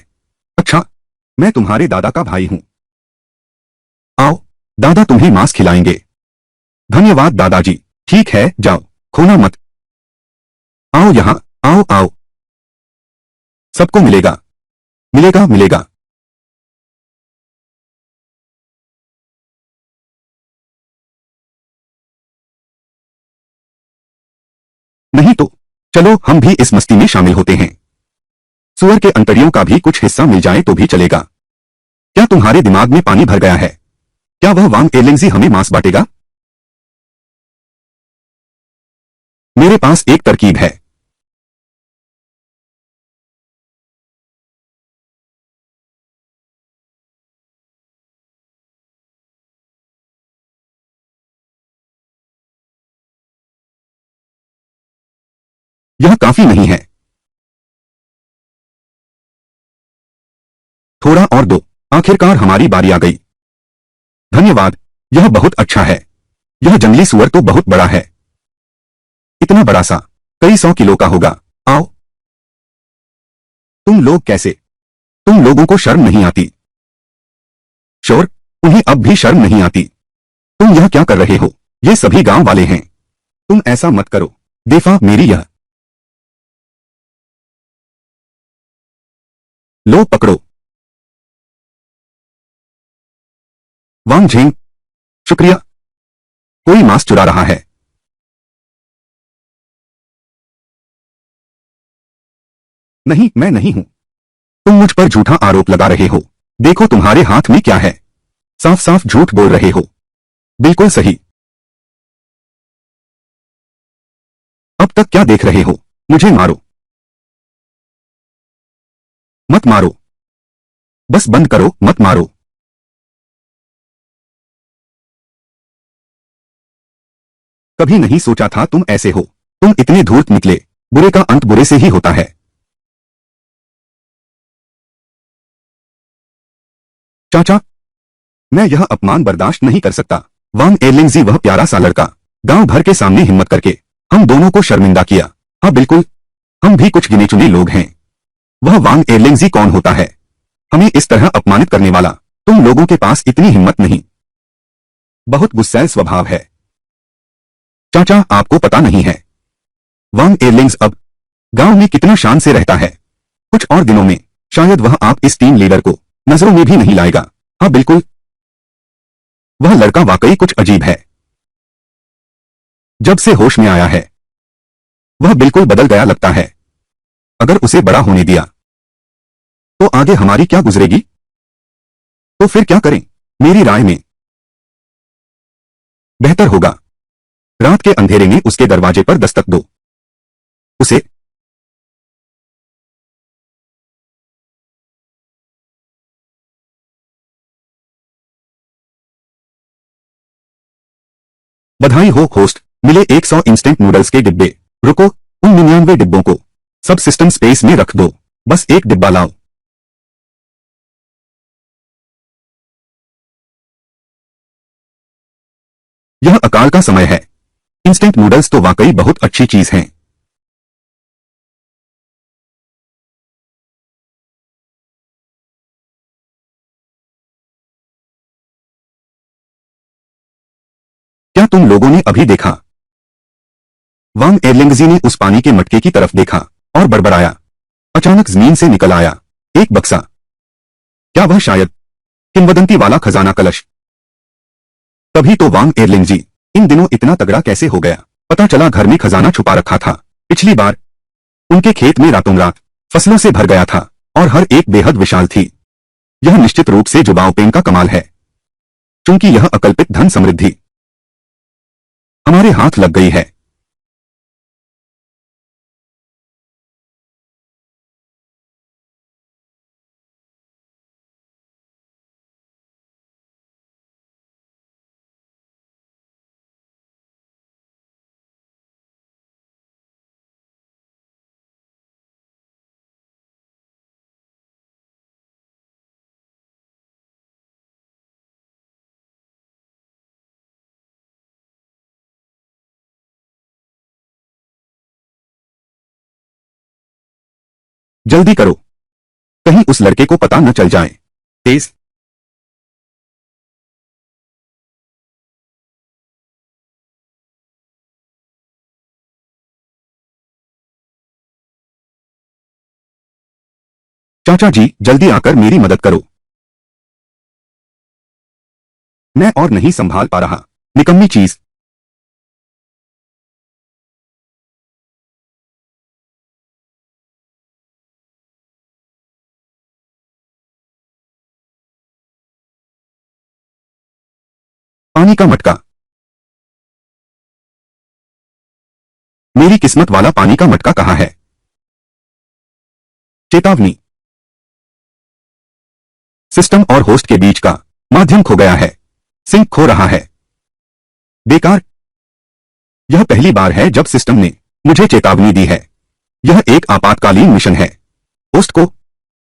अच्छा, मैं तुम्हारे दादा का भाई हूं। आओ, दादा तुम्हें मांस खिलाएंगे। धन्यवाद दादाजी। ठीक है, जाओ, खोना मत। आओ यहां, आओ आओ। सबको मिलेगा, मिलेगा मिलेगा। नहीं तो चलो हम भी इस मस्ती में शामिल होते हैं। सुअर के अंतड़ियों का भी कुछ हिस्सा मिल जाए तो भी चलेगा। क्या तुम्हारे दिमाग में पानी भर गया है? क्या वह वांग एलेंजी हमें मांस बांटेगा? मेरे पास एक तरकीब है। यह काफी नहीं है, थोड़ा और दो। आखिरकार हमारी बारी आ गई। धन्यवाद, यह बहुत अच्छा है। यह जंगली सुअर तो बहुत बड़ा है। इतना बड़ा सा, कई 100 किलो का होगा। आओ। तुम लोग कैसे? तुम लोगों को शर्म नहीं आती? श्योर, उन्हें अब भी शर्म नहीं आती। तुम यह क्या कर रहे हो? ये सभी गांव वाले हैं। तुम ऐसा मत करो। देफा मेरी यह। लो पकड़ो। वांग झेंग, शुक्रिया। कोई मांस चुरा रहा है। नहीं, मैं नहीं हूं। तुम मुझ पर झूठा आरोप लगा रहे हो। देखो तुम्हारे हाथ में क्या है। साफ साफ झूठ बोल रहे हो। बिल्कुल सही। अब तक क्या देख रहे हो? मुझे मारो। मत मारो। बस बंद करो, मत मारो। कभी नहीं सोचा था तुम ऐसे हो। तुम इतने धूर्त निकले। बुरे का अंत बुरे से ही होता है। चाचा, मैं यह अपमान बर्दाश्त नहीं कर सकता। वांग एलिंगजी वह प्यारा सा लड़का, गांव भर के सामने हिम्मत करके हम दोनों को शर्मिंदा किया। हाँ बिल्कुल, हम भी कुछ गिने चुने लोग हैं। वह वांग एलिंगजी कौन होता है हमें इस तरह अपमानित करने वाला? तुम लोगों के पास इतनी हिम्मत नहीं। बहुत गुस्सैल स्वभाव है। चाचा आपको पता नहीं है, वांग एलिंग्स अब गांव में कितना शान से रहता है। कुछ और दिनों में शायद वह आप इस टीम लीडर को नजरों में भी नहीं लाएगा। हाँ बिल्कुल, वह लड़का वाकई कुछ अजीब है। जब से होश में आया है वह बिल्कुल बदल गया लगता है। अगर उसे बड़ा होने दिया तो आगे हमारी क्या गुजरेगी? तो फिर क्या करें? मेरी राय में बेहतर होगा रात के अंधेरे में उसके दरवाजे पर दस्तक दो। उसे बधाई हो होस्ट, मिले 100 इंस्टेंट नूडल्स के डिब्बे। रुको, उन 99 डिब्बों को सब सिस्टम स्पेस में रख दो। बस एक डिब्बा लाओ। यह अकाल का समय है। इंस्टेंट नूडल्स तो वाकई बहुत अच्छी चीज हैं। क्या तुम लोगों ने अभी देखा? वांग एरलिंगजी ने उस पानी के मटके की तरफ देखा और बड़बड़ाया। अचानक जमीन से निकल आया एक बक्सा। क्या वह शायद किंवदंती वाला खजाना कलश? तभी तो वांग एरलिंगजी इन दिनों इतना तगड़ा कैसे हो गया? पता चला घर में खजाना छुपा रखा था। पिछली बार उनके खेत में रातों रात फसलों से भर गया था और हर एक बेहद विशाल थी। यह निश्चित रूप से जुबाओपेंग का कमाल है, क्योंकि यह अकल्पित धन समृद्धि हमारे हाथ लग गई है। जल्दी करो, कहीं उस लड़के को पता न चल जाए। तेज चाचा जी, जल्दी आकर मेरी मदद करो। मैं और नहीं संभाल पा रहा। निकम्मी चीज। पानी का मटका। मेरी किस्मत वाला पानी का मटका कहाँ है? चेतावनी, सिस्टम और होस्ट के बीच का माध्यम खो गया है। सिंक खो रहा है। बेकार। यह पहली बार है जब सिस्टम ने मुझे चेतावनी दी है। यह एक आपातकालीन मिशन है। होस्ट को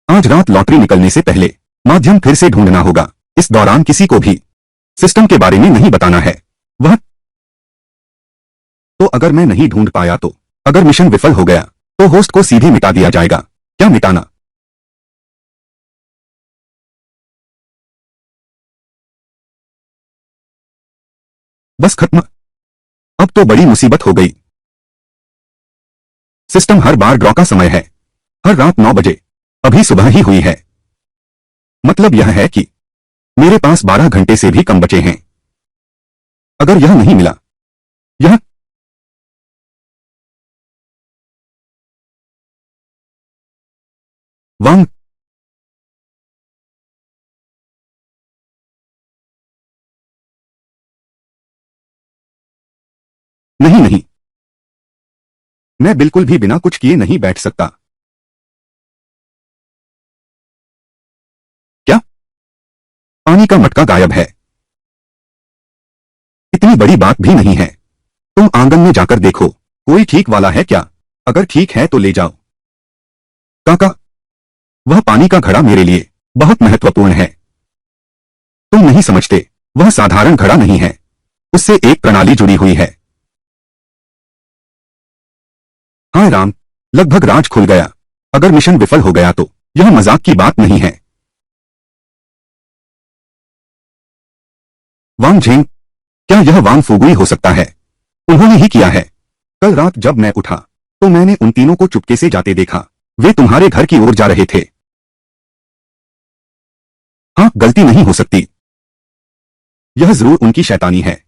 आज रात लॉटरी निकलने से पहले माध्यम फिर से ढूंढना होगा। इस दौरान किसी को भी सिस्टम के बारे में नहीं बताना है। वह तो अगर मैं नहीं ढूंढ पाया तो अगर मिशन विफल हो गया तो होस्ट को सीधे मिटा दिया जाएगा। क्या मिटाना? बस खत्म। अब तो बड़ी मुसीबत हो गई। सिस्टम हर बार ड्रॉ का समय है। हर रात 9 बजे। अभी सुबह ही हुई है। मतलब यह है कि मेरे पास 12 घंटे से भी कम बचे हैं। अगर यह नहीं मिला, यह वांग। नहीं नहीं, मैं बिल्कुल भी बिना कुछ किए नहीं बैठ सकता। क्या? पानी का मटका गायब है? इतनी बड़ी बात भी नहीं है। तुम आंगन में जाकर देखो, कोई ठीक वाला है क्या? अगर ठीक है तो ले जाओ। काका, वह पानी का घड़ा मेरे लिए बहुत महत्वपूर्ण है। तुम नहीं समझते, वह साधारण घड़ा नहीं है। उससे एक प्रणाली जुड़ी हुई है। हाय राम, लगभग राज खुल गया। अगर मिशन विफल हो गया तो यह मजाक की बात नहीं है। वांग झेंग, क्या यह वांग फुगुई हो सकता है? उन्होंने ही किया है। कल रात जब मैं उठा तो मैंने उन तीनों को चुपके से जाते देखा। वे तुम्हारे घर की ओर जा रहे थे। हाँ, गलती नहीं हो सकती। यह जरूर उनकी शैतानी है।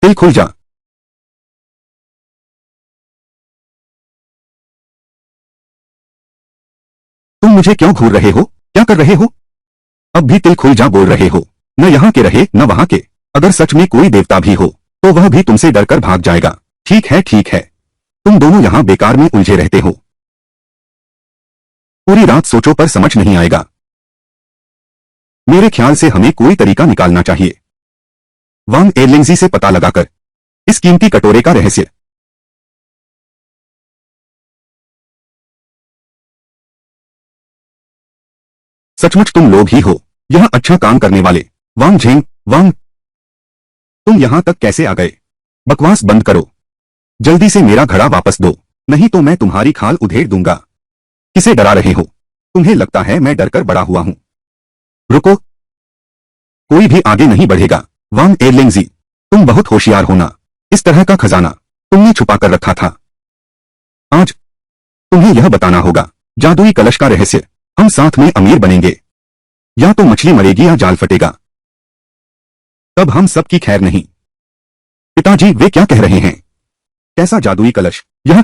दिल खुल जा। तुम मुझे क्यों घूर रहे हो? क्या कर रहे हो? अब भी तिल खुल जा बोल रहे हो। न यहाँ के रहे न वहां के। अगर सच में कोई देवता भी हो तो वह भी तुमसे डरकर भाग जाएगा। ठीक है ठीक है, तुम दोनों यहाँ बेकार में उलझे रहते हो। पूरी रात सोचो पर समझ नहीं आएगा। मेरे ख्याल से हमें कोई तरीका निकालना चाहिए। वांग एरलिंगजी से पता लगाकर इस कीमती कटोरे का रहस्य। सचमुच तुम लोग ही हो यह अच्छा काम करने वाले वांग झेंग, वांग, तुम यहां तक कैसे आ गए? बकवास बंद करो। जल्दी से मेरा घड़ा वापस दो, नहीं तो मैं तुम्हारी खाल उधेड़ दूंगा। किसे डरा रहे हो? तुम्हें लगता है मैं डरकर बड़ा हुआ हूं? रुको, कोई भी आगे नहीं बढ़ेगा। वांग एयरलिंगजी, तुम बहुत होशियार होना। इस तरह का खजाना तुमने छुपा कर रखा था। आज तुम्हें यह बताना होगा, जादुई कलश का रहस्य। हम साथ में अमीर बनेंगे, या तो मछली मरेगी या जाल फटेगा। तब हम सब की खैर नहीं। पिताजी, वे क्या कह रहे हैं? कैसा जादुई कलश? यह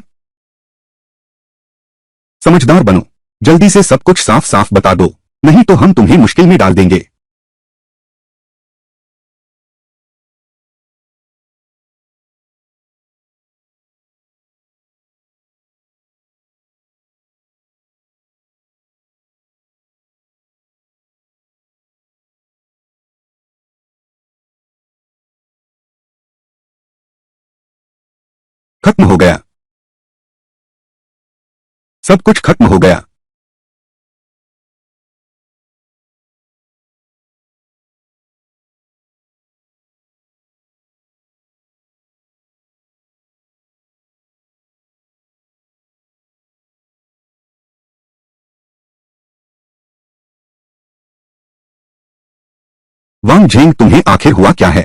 समझदार बनो, जल्दी से सब कुछ साफ साफ बता दो, नहीं तो हम तुम्हें मुश्किल में डाल देंगे। खत्म हो गया, सब कुछ खत्म हो गया। वांग झेंग, तुम्हें आखिर हुआ क्या है?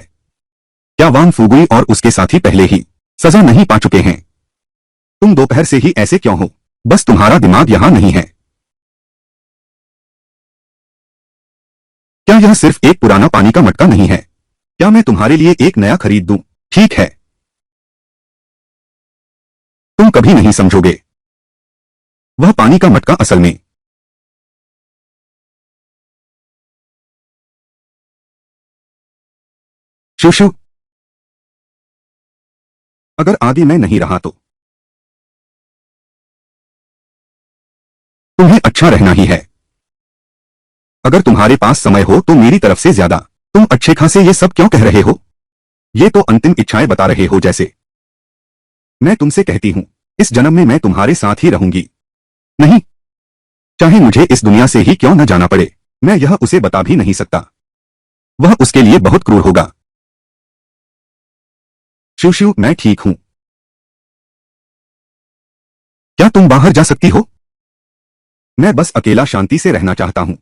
क्या वांग फुगुई और उसके साथी पहले ही सजा नहीं पा चुके हैं? तुम दोपहर से ही ऐसे क्यों हो? बस तुम्हारा दिमाग यहां नहीं है। क्या यह सिर्फ एक पुराना पानी का मटका नहीं है? क्या मैं तुम्हारे लिए एक नया खरीद दूं? ठीक है, तुम कभी नहीं समझोगे। वह पानी का मटका असल में शू, अगर आगे मैं नहीं रहा तो तुम्हें अच्छा रहना ही है। अगर तुम्हारे पास समय हो तो मेरी तरफ से ज्यादा। तुम अच्छे खासे ये सब क्यों कह रहे हो? ये तो अंतिम इच्छाएं बता रहे हो जैसे। मैं तुमसे कहती हूं, इस जन्म में मैं तुम्हारे साथ ही रहूंगी। नहीं, चाहे मुझे इस दुनिया से ही क्यों न जाना पड़े, मैं यह उसे बता भी नहीं सकता। वह उसके लिए बहुत क्रूर होगा। शिव शिव, मैं ठीक हूं। क्या तुम बाहर जा सकती हो? मैं बस अकेला शांति से रहना चाहता हूं।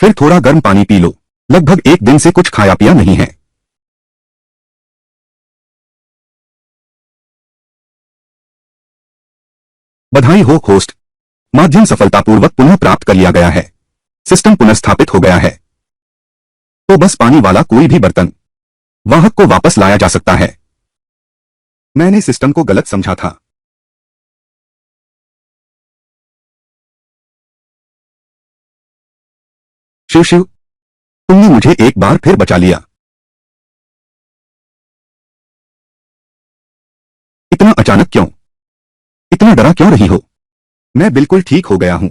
फिर थोड़ा गर्म पानी पी लो, लगभग एक दिन से कुछ खाया पिया नहीं है। बधाई हो होस्ट, माध्यम सफलतापूर्वक पुनः प्राप्त कर लिया गया है। सिस्टम पुनर्स्थापित हो गया है। तो बस पानी वाला कोई भी बर्तन वाहक को वापस लाया जा सकता है। मैंने सिस्टम को गलत समझा था। शिव शिव, तुमने मुझे एक बार फिर बचा लिया। इतना अचानक क्यों? इतना डरा क्यों रही हो? मैं बिल्कुल ठीक हो गया हूं।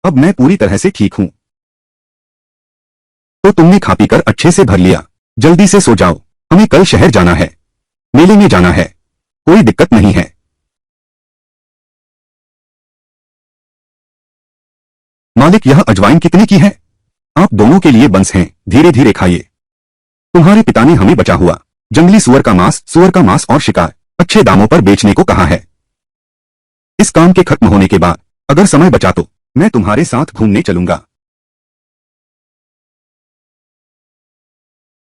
अब मैं पूरी तरह से ठीक हूं। तो तुमने खा पी कर अच्छे से भर लिया। जल्दी से सो जाओ, हमें कल शहर जाना है, मेले में जाना है। कोई दिक्कत नहीं है। मालिक, यह अजवाइन कितने की है? आप दोनों के लिए बंस हैं, धीरे धीरे खाइए। तुम्हारे पिता ने हमें बचा हुआ जंगली सुअर का मांस और शिकार अच्छे दामों पर बेचने को कहा है। इस काम के खत्म होने के बाद अगर समय बचा तो मैं तुम्हारे साथ घूमने चलूंगा।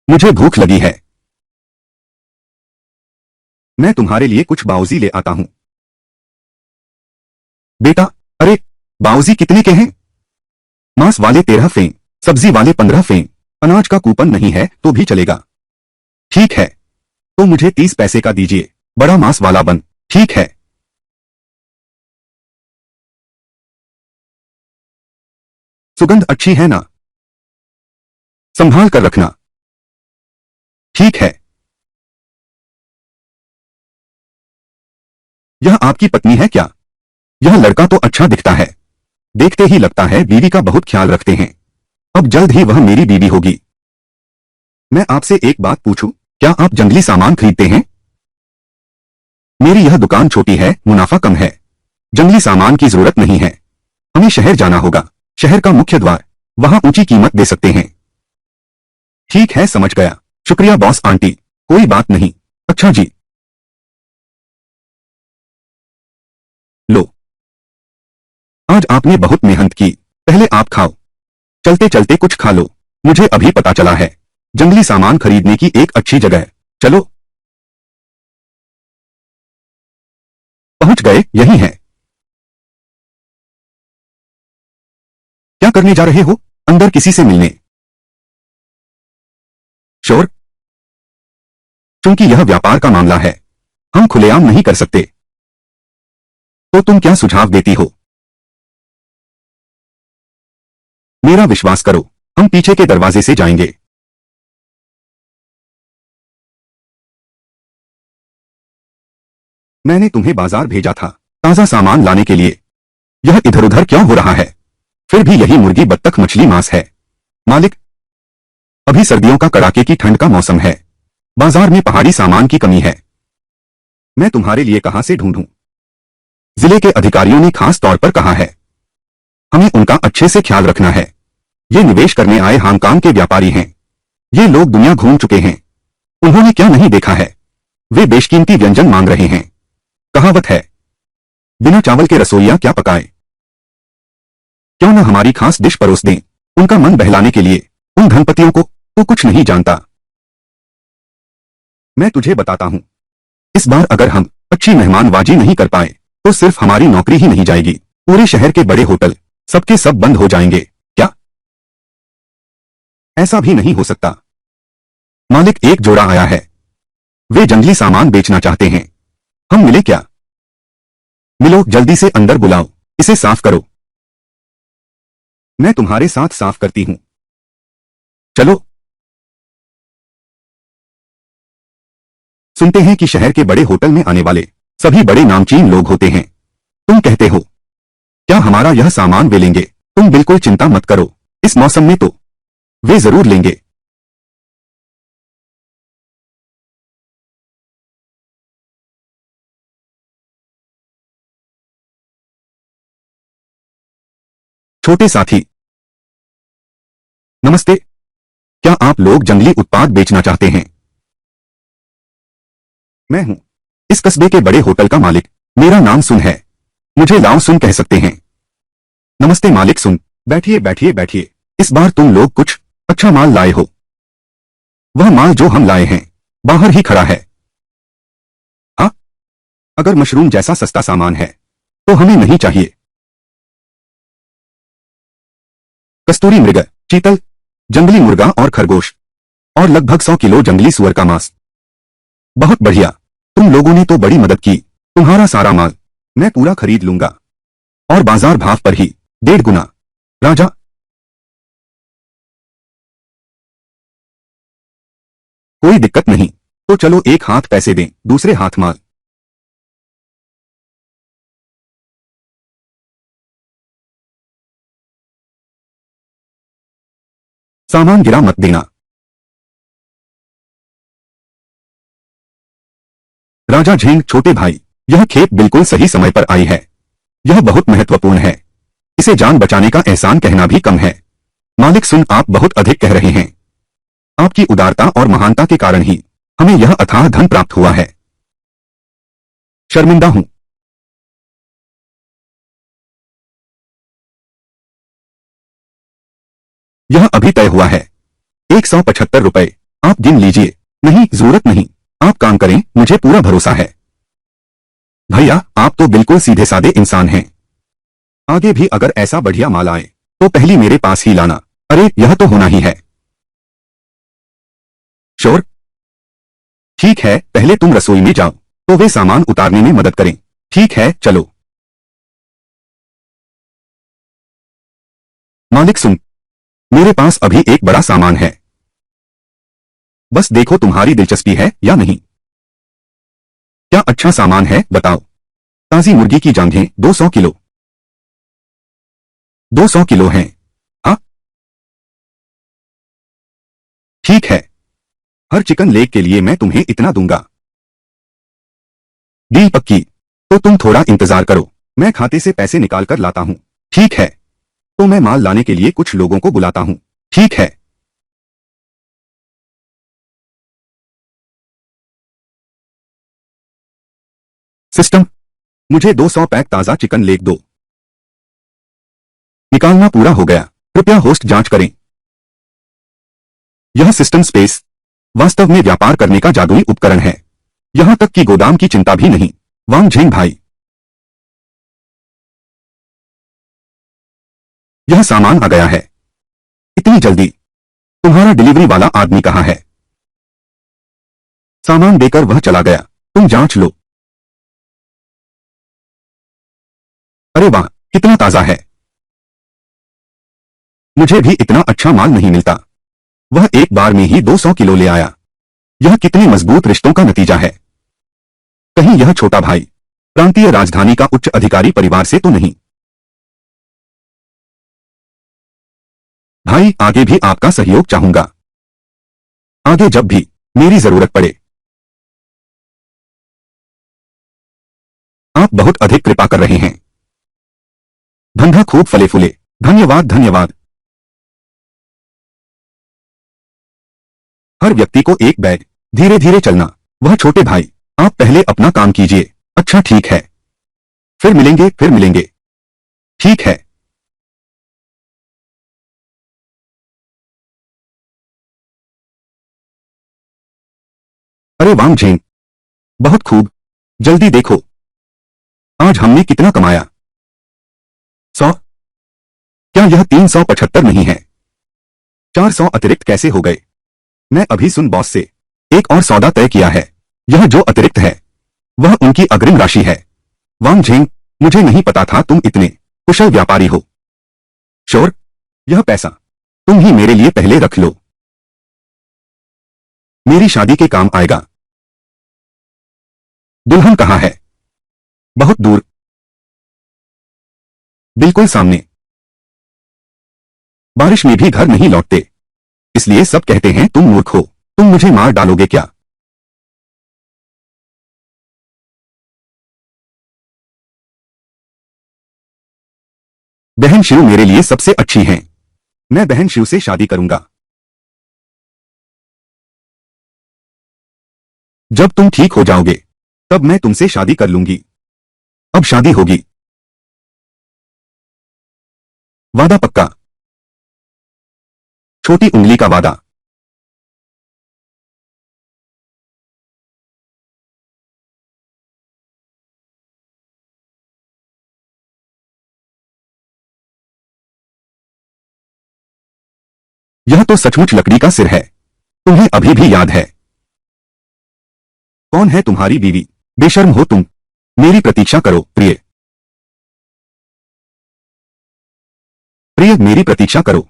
मुझे भूख लगी है। मैं तुम्हारे लिए कुछ बाउजी ले आता हूं। बेटा, अरे, बाउजी कितने के हैं? मांस वाले 13 फें, सब्जी वाले 15 फें। अनाज का कूपन नहीं है तो भी चलेगा। ठीक है, तो मुझे 30 पैसे का दीजिए, बड़ा मांस वाला बन। ठीक है। सुगंध अच्छी है ना? संभाल कर रखना। ठीक है। यह आपकी पत्नी है क्या? यह लड़का तो अच्छा दिखता है, देखते ही लगता है बीवी का बहुत ख्याल रखते हैं। अब जल्द ही वह मेरी बीवी होगी। मैं आपसे एक बात पूछूं, क्या आप जंगली सामान खरीदते हैं? मेरी यह दुकान छोटी है, मुनाफा कम है, जंगली सामान की जरूरत नहीं है। हमें शहर जाना होगा, शहर का मुख्य द्वार, वहां ऊंची कीमत दे सकते हैं। ठीक है, समझ गया। शुक्रिया बॉस आंटी, कोई बात नहीं। अच्छा जी, लो, आज आपने बहुत मेहनत की, पहले आप खाओ। चलते चलते कुछ खा लो। मुझे अभी पता चला है जंगली सामान खरीदने की एक अच्छी जगह है, चलो। पहुंच गए, यही है। क्या करने जा रहे हो? अंदर किसी से मिलने। श्योर, क्योंकि यह व्यापार का मामला है, हम खुलेआम नहीं कर सकते। तो तुम क्या सुझाव देती हो? मेरा विश्वास करो, हम पीछे के दरवाजे से जाएंगे। मैंने तुम्हें बाजार भेजा था ताजा सामान लाने के लिए। यह इधर उधर क्यों हो रहा है? फिर भी यही मुर्गी बत्तख मछली मांस है। मालिक, अभी सर्दियों का कड़ाके की ठंड का मौसम है, बाजार में पहाड़ी सामान की कमी है। मैं तुम्हारे लिए कहां से ढूंढूं? जिले के अधिकारियों ने खास तौर पर कहा है, हमें उनका अच्छे से ख्याल रखना है। ये निवेश करने आए हांगकांग के व्यापारी हैं। ये लोग दुनिया घूम चुके हैं, उन्होंने क्या नहीं देखा है। वे बेशकीमती व्यंजन मांग रहे हैं। कहावत है, बिना चावल के रसोइया क्या पकाए। क्यों न हमारी खास डिश परोस दें, उनका मन बहलाने के लिए। उन धनपतियों को तो कुछ नहीं जानता। मैं तुझे बताता हूं, इस बार अगर हम अच्छी मेहमानबाजी नहीं कर पाए तो सिर्फ हमारी नौकरी ही नहीं जाएगी, पूरे शहर के बड़े होटल सबके सब बंद हो जाएंगे। क्या? ऐसा भी नहीं हो सकता। मालिक, एक जोड़ा आया है, वे जंगली सामान बेचना चाहते हैं। हम मिले क्या? मिलो, जल्दी से अंदर बुलाओ, इसे साफ करो। मैं तुम्हारे साथ साफ करती हूं, चलो। सुनते हैं कि शहर के बड़े होटल में आने वाले सभी बड़े नामचीन लोग होते हैं। तुम कहते हो, क्या हमारा यह सामान वे लेंगे? तुम बिल्कुल चिंता मत करो, इस मौसम में तो वे जरूर लेंगे। छोटे साथी, नमस्ते। क्या आप लोग जंगली उत्पाद बेचना चाहते हैं? मैं हूं इस कस्बे के बड़े होटल का मालिक, मेरा नाम सुन है। मुझे लाओ सुन कह सकते हैं। नमस्ते मालिक सुन, बैठिए बैठिए बैठिए। इस बार तुम लोग कुछ अच्छा माल लाए हो। वह माल जो हम लाए हैं बाहर ही खड़ा है। हाँ, अगर मशरूम जैसा सस्ता सामान है तो हमें नहीं चाहिए। कस्तूरी मृग, चीतल, जंगली मुर्गा और खरगोश, और लगभग 100 किलो जंगली सुअर का मांस। बहुत बढ़िया, तुम लोगों ने तो बड़ी मदद की। तुम्हारा सारा माल मैं पूरा खरीद लूंगा, और बाजार भाव पर ही 1.5 गुना। राजा, कोई दिक्कत नहीं, तो चलो एक हाथ पैसे दें, दूसरे हाथ माल। सामान गिरा मत देना। राजा झेंग, छोटे भाई, यह खेप बिल्कुल सही समय पर आई है। यह बहुत महत्वपूर्ण है, इसे जान बचाने का एहसान कहना भी कम है। मालिक सुन, आप बहुत अधिक कह रहे हैं। आपकी उदारता और महानता के कारण ही हमें यह अथाह धन प्राप्त हुआ है। शर्मिंदा हूं। यह अभी तय हुआ है, 175 रुपए। आप गिन लीजिए। नहीं, जरूरत नहीं, आप काम करें, मुझे पूरा भरोसा है। भैया, आप तो बिल्कुल सीधे साधे इंसान हैं। आगे भी अगर ऐसा बढ़िया माल आए तो पहली मेरे पास ही लाना। अरे, यह तो होना ही है। श्योर, ठीक है, पहले तुम रसोई में जाओ तो वे सामान उतारने में मदद करें। ठीक है, चलो। मालिक सुन, मेरे पास अभी एक बड़ा सामान है, बस देखो तुम्हारी दिलचस्पी है या नहीं। क्या अच्छा सामान है, बताओ। ताजी मुर्गी की जांघें 200 किलो। 200 किलो हैं? हाँ, ठीक है। हर चिकन लेग के लिए मैं तुम्हें इतना दूंगा। डील पक्की। तो तुम थोड़ा इंतजार करो, मैं खाते से पैसे निकाल कर लाता हूं। ठीक है। तो मैं माल लाने के लिए कुछ लोगों को बुलाता हूं। ठीक है। सिस्टम, मुझे 200 पैक ताजा चिकन लेग दो। निकालना पूरा हो गया। कृपया होस्ट जांच करें। यह सिस्टम स्पेस वास्तव में व्यापार करने का जादुई उपकरण है। यहां तक कि गोदाम की चिंता भी नहीं। वांग झेंग भाई, यह सामान आ गया है। इतनी जल्दी? तुम्हारा डिलीवरी वाला आदमी कहाँ है? सामान देकर वह चला गया। तुम जांच लो। अरे वाह, कितना ताजा है। मुझे भी इतना अच्छा माल नहीं मिलता। वह एक बार में ही 200 किलो ले आया। यह कितने मजबूत रिश्तों का नतीजा है। कहीं यह छोटा भाई प्रांतीय राजधानी का उच्च अधिकारी परिवार से तो नहीं? भाई, आगे भी आपका सहयोग चाहूंगा। आगे जब भी मेरी जरूरत पड़े। आप बहुत अधिक कृपा कर रहे हैं। धंधा खूब फले फूले। धन्यवाद धन्यवाद। हर व्यक्ति को एक बैग। धीरे धीरे चलना। वह छोटे भाई, आप पहले अपना काम कीजिए। अच्छा ठीक है। फिर मिलेंगे फिर मिलेंगे। ठीक है। अरे वांग झेंग, बहुत खूब। जल्दी देखो, आज हमने कितना कमाया। 100? क्या यह 375 नहीं है? 400 अतिरिक्त कैसे हो गए? मैं अभी सुन बॉस से एक और सौदा तय किया है। यह जो अतिरिक्त है वह उनकी अग्रिम राशि है। वांग झेंग, मुझे नहीं पता था तुम इतने कुशल व्यापारी हो। श्योर, यह पैसा तुम ही मेरे लिए पहले रख लो। मेरी शादी के काम आएगा। दुल्हन कहाँ है? बहुत दूर, बिल्कुल सामने। बारिश में भी घर नहीं लौटते, इसलिए सब कहते हैं तुम मूर्ख हो। तुम मुझे मार डालोगे क्या? बहन शिव मेरे लिए सबसे अच्छी हैं। मैं बहन शिव से शादी करूंगा। जब तुम ठीक हो जाओगे तब मैं तुमसे शादी कर लूंगी। अब शादी होगी। वादा पक्का? छोटी उंगली का वादा। यह तो सचमुच लकड़ी का सिर है। तुम्हें अभी भी याद है? कौन है तुम्हारी बीवी? बेशर्म हो तुम। मेरी प्रतीक्षा करो प्रिय। प्रिय, मेरी प्रतीक्षा करो।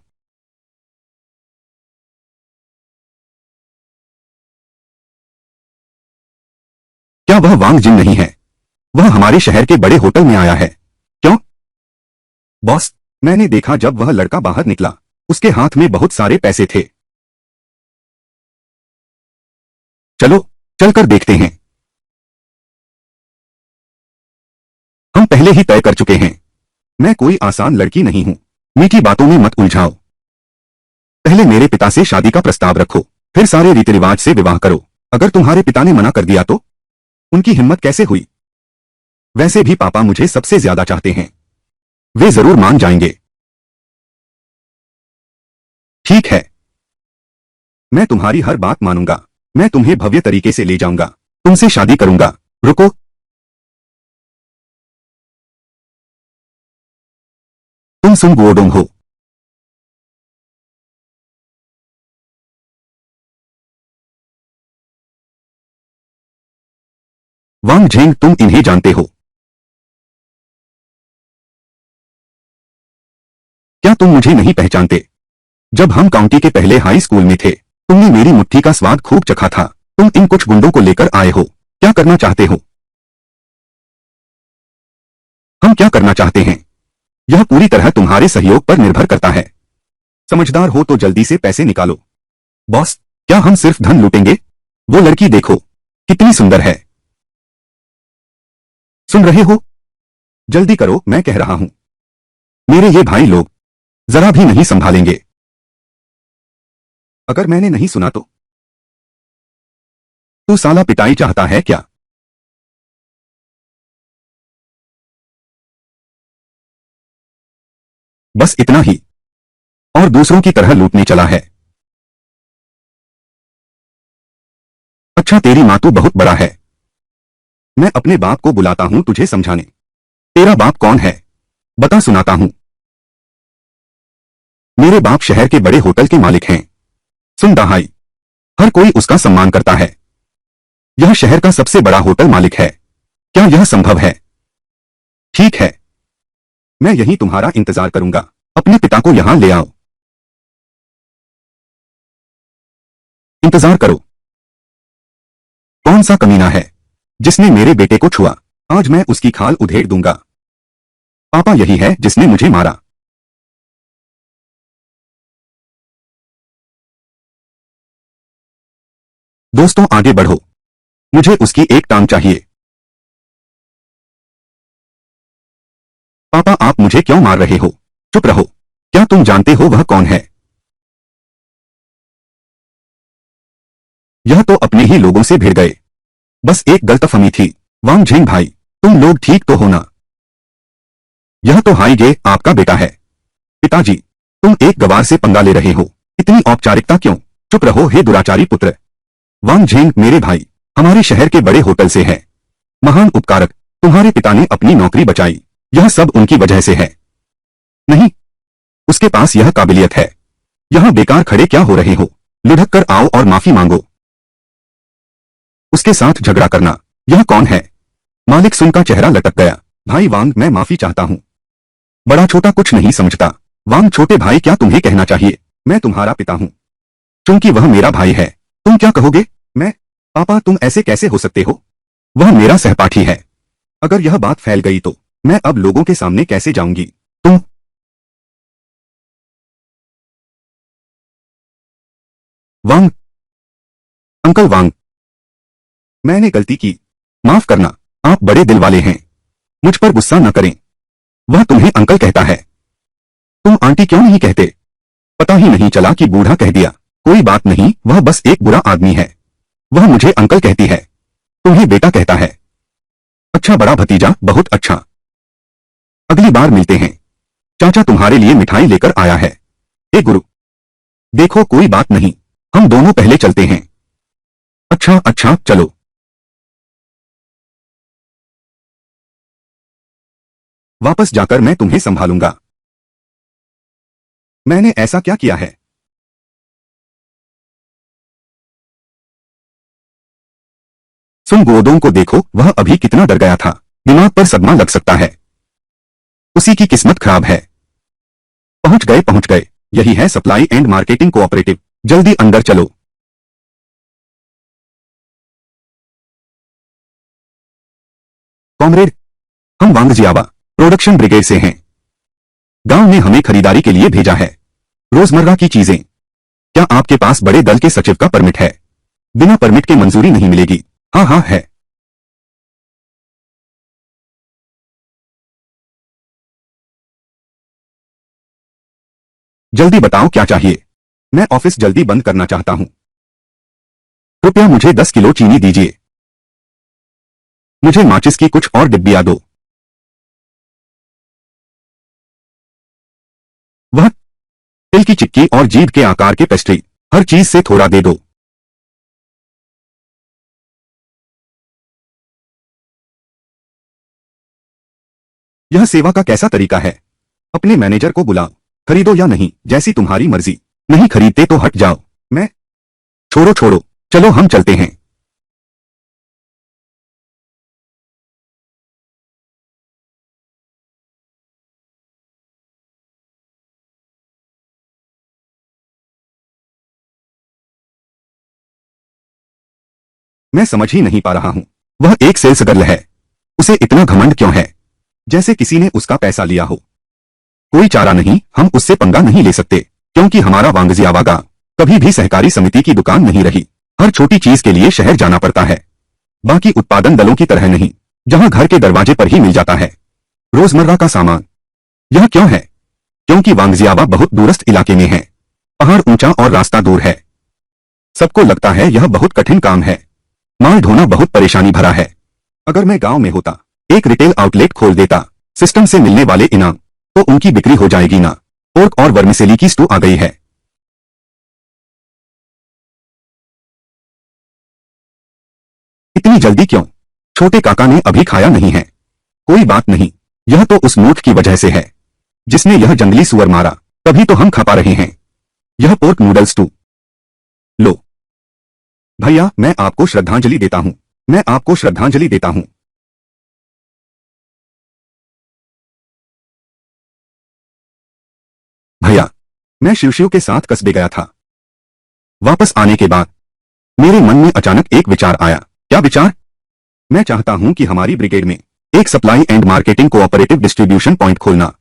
क्या वह वांग जिन नहीं है? वह हमारे शहर के बड़े होटल में आया है। क्यों? बॉस, मैंने देखा जब वह लड़का बाहर निकला उसके हाथ में बहुत सारे पैसे थे। चलो चलकर देखते हैं। हम पहले ही तय कर चुके हैं। मैं कोई आसान लड़की नहीं हूं। मीठी बातों में मत उलझाओ। पहले मेरे पिता से शादी का प्रस्ताव रखो, फिर सारे रीति रिवाज से विवाह करो। अगर तुम्हारे पिता ने मना कर दिया तो? उनकी हिम्मत कैसे हुई? वैसे भी पापा मुझे सबसे ज्यादा चाहते हैं। वे जरूर मान जाएंगे। ठीक है, मैं तुम्हारी हर बात मानूंगा। मैं तुम्हें भव्य तरीके से ले जाऊंगा। तुमसे शादी करूंगा। रुको, तुम सुन गुओडोंग हो? वांग झेंग, तुम इन्हें जानते हो? क्या तुम मुझे नहीं पहचानते? जब हम काउंटी के पहले हाई स्कूल में थे तुमने मेरी मुट्ठी का स्वाद खूब चखा था। तुम इन कुछ गुंडों को लेकर आए हो। क्या करना चाहते हो? क्या करना चाहते हैं यह पूरी तरह तुम्हारे सहयोग पर निर्भर करता है। समझदार हो तो जल्दी से पैसे निकालो। बॉस, क्या हम सिर्फ धन लूटेंगे? वो लड़की देखो, कितनी सुंदर है। सुन रहे हो? जल्दी करो, मैं कह रहा हूं। मेरे ये भाई लोग जरा भी नहीं संभालेंगे। अगर मैंने नहीं सुना तो साला पिटाई चाहता है क्या? बस इतना ही, और दूसरों की तरह लूटने चला है। अच्छा, तेरी माँ तो बहुत बड़ा है। मैं अपने बाप को बुलाता हूं तुझे समझाने। तेरा बाप कौन है? बता, सुनाता हूं। मेरे बाप शहर के बड़े होटल के मालिक हैं। सुन दहाई, हर कोई उसका सम्मान करता है। यह शहर का सबसे बड़ा होटल मालिक है। क्या यह संभव है? ठीक है, मैं यहीं तुम्हारा इंतजार करूंगा। अपने पिता को यहां ले आओ। इंतजार करो। कौन सा कमीना है जिसने मेरे बेटे को छुआ? आज मैं उसकी खाल उधेड़ दूंगा। पापा यही है जिसने मुझे मारा। दोस्तों, आगे बढ़ो, मुझे उसकी एक टांग चाहिए। पापा, आप मुझे क्यों मार रहे हो? चुप रहो। क्या तुम जानते हो वह कौन है? यह तो अपने ही लोगों से भिड़ गए। बस एक गलतफहमी थी। वांग झेंग भाई, तुम लोग ठीक तो हो ना? यह तो हाई गे आपका बेटा है। पिताजी, तुम एक गवार से पंगा ले रहे हो। इतनी औपचारिकता क्यों? चुप रहो हे दुराचारी पुत्र। वांग झेंग मेरे भाई हमारे शहर के बड़े होटल से है। महान उपकारक, तुम्हारे पिता ने अपनी नौकरी बचाई। यह सब उनकी वजह से है। नहीं, उसके पास यह काबिलियत है। यहां बेकार खड़े क्या हो रहे हो? लुढ़क कर आओ और माफी मांगो। उसके साथ झगड़ा करना। यह कौन है? मालिक सुन का चेहरा लटक गया। भाई वांग, मैं माफी चाहता हूं। बड़ा छोटा कुछ नहीं समझता। वांग छोटे भाई, क्या तुम्हें कहना चाहिए? मैं तुम्हारा पिता हूं, क्योंकि वह मेरा भाई है। तुम क्या कहोगे? मैं? पापा, तुम ऐसे कैसे हो सकते हो? वह मेरा सहपाठी है। अगर यह बात फैल गई तो मैं अब लोगों के सामने कैसे जाऊंगी? तुम? वांग, अंकल वांग, मैंने गलती की, माफ करना। आप बड़े दिल वाले हैं, मुझ पर गुस्सा न करें। वह तुम्हें अंकल कहता है, तुम आंटी क्यों नहीं कहते? पता ही नहीं चला कि बूढ़ा कह दिया। कोई बात नहीं, वह बस एक बुरा आदमी है। वह मुझे अंकल कहती है, तुम्हें बेटा कहता है। अच्छा बड़ा भतीजा, बहुत अच्छा। अगली बार मिलते हैं। चाचा तुम्हारे लिए मिठाई लेकर आया है। ए गुरु, देखो कोई बात नहीं, हम दोनों पहले चलते हैं। अच्छा अच्छा, चलो। वापस जाकर मैं तुम्हें संभालूंगा। मैंने ऐसा क्या किया है? सुन गोदों को देखो, वह अभी कितना डर गया था। दिमाग पर सदमा लग सकता है। उसी की किस्मत खराब है। पहुंच गए पहुंच गए। यही है सप्लाई एंड मार्केटिंग कोऑपरेटिव। जल्दी अंदर चलो। कॉमरेड, हम वांगजियावा प्रोडक्शन ब्रिगेड से हैं। गांव ने हमें खरीदारी के लिए भेजा है, रोजमर्रा की चीजें। क्या आपके पास बड़े दल के सचिव का परमिट है? बिना परमिट के मंजूरी नहीं मिलेगी। हाँ हाँ है। जल्दी बताओ क्या चाहिए। मैं ऑफिस जल्दी बंद करना चाहता हूं। कृपया मुझे 10 किलो चीनी दीजिए। मुझे माचिस की कुछ और डिब्बियां दो। वह तिल की चिक्की और जीभ के आकार के पेस्ट्री, हर चीज से थोड़ा दे दो। यह सेवा का कैसा तरीका है? अपने मैनेजर को बुलाओ। खरीदो या नहीं, जैसी तुम्हारी मर्जी। नहीं खरीदते तो हट जाओ। मैं? छोड़ो छोड़ो, चलो हम चलते हैं। मैं समझ ही नहीं पा रहा हूं। वह एक सेल्स गर्ल है, उसे इतना घमंड क्यों है? जैसे किसी ने उसका पैसा लिया हो। कोई चारा नहीं, हम उससे पंगा नहीं ले सकते, क्योंकि हमारा वांगजियावागा कभी भी सहकारी समिति की दुकान नहीं रही। हर छोटी चीज के लिए शहर जाना पड़ता है, बाकी उत्पादन दलों की तरह नहीं, जहां घर के दरवाजे पर ही मिल जाता है रोजमर्रा का सामान। यह क्यों है? क्योंकि वांगजियावा बहुत दूरस्थ इलाके में है, पहाड़ ऊंचा और रास्ता दूर है। सबको लगता है यह बहुत कठिन काम है, माल ढोना बहुत परेशानी भरा है। अगर मैं गांव में होता, एक रिटेल आउटलेट खोल देता, सिस्टम से मिलने वाले इनाम तो उनकी बिक्री हो जाएगी ना। पोर्क और वर्मिसेली की स्टू आ गई है। इतनी जल्दी क्यों? छोटे काका ने अभी खाया नहीं है। कोई बात नहीं, यह तो उस मूर्ख की वजह से है जिसने यह जंगली सुअर मारा, तभी तो हम खा पा रहे हैं। यह पोर्क नूडल स्टू लो। भैया, मैं आपको श्रद्धांजलि देता हूं, मैं आपको श्रद्धांजलि देता हूं। भैया, मैं शिव शिव के साथ कस्बे गया था। वापस आने के बाद मेरे मन में अचानक एक विचार आया। क्या विचार? मैं चाहता हूं कि हमारी ब्रिगेड में एक supply and marketing cooperative distribution point खोलना।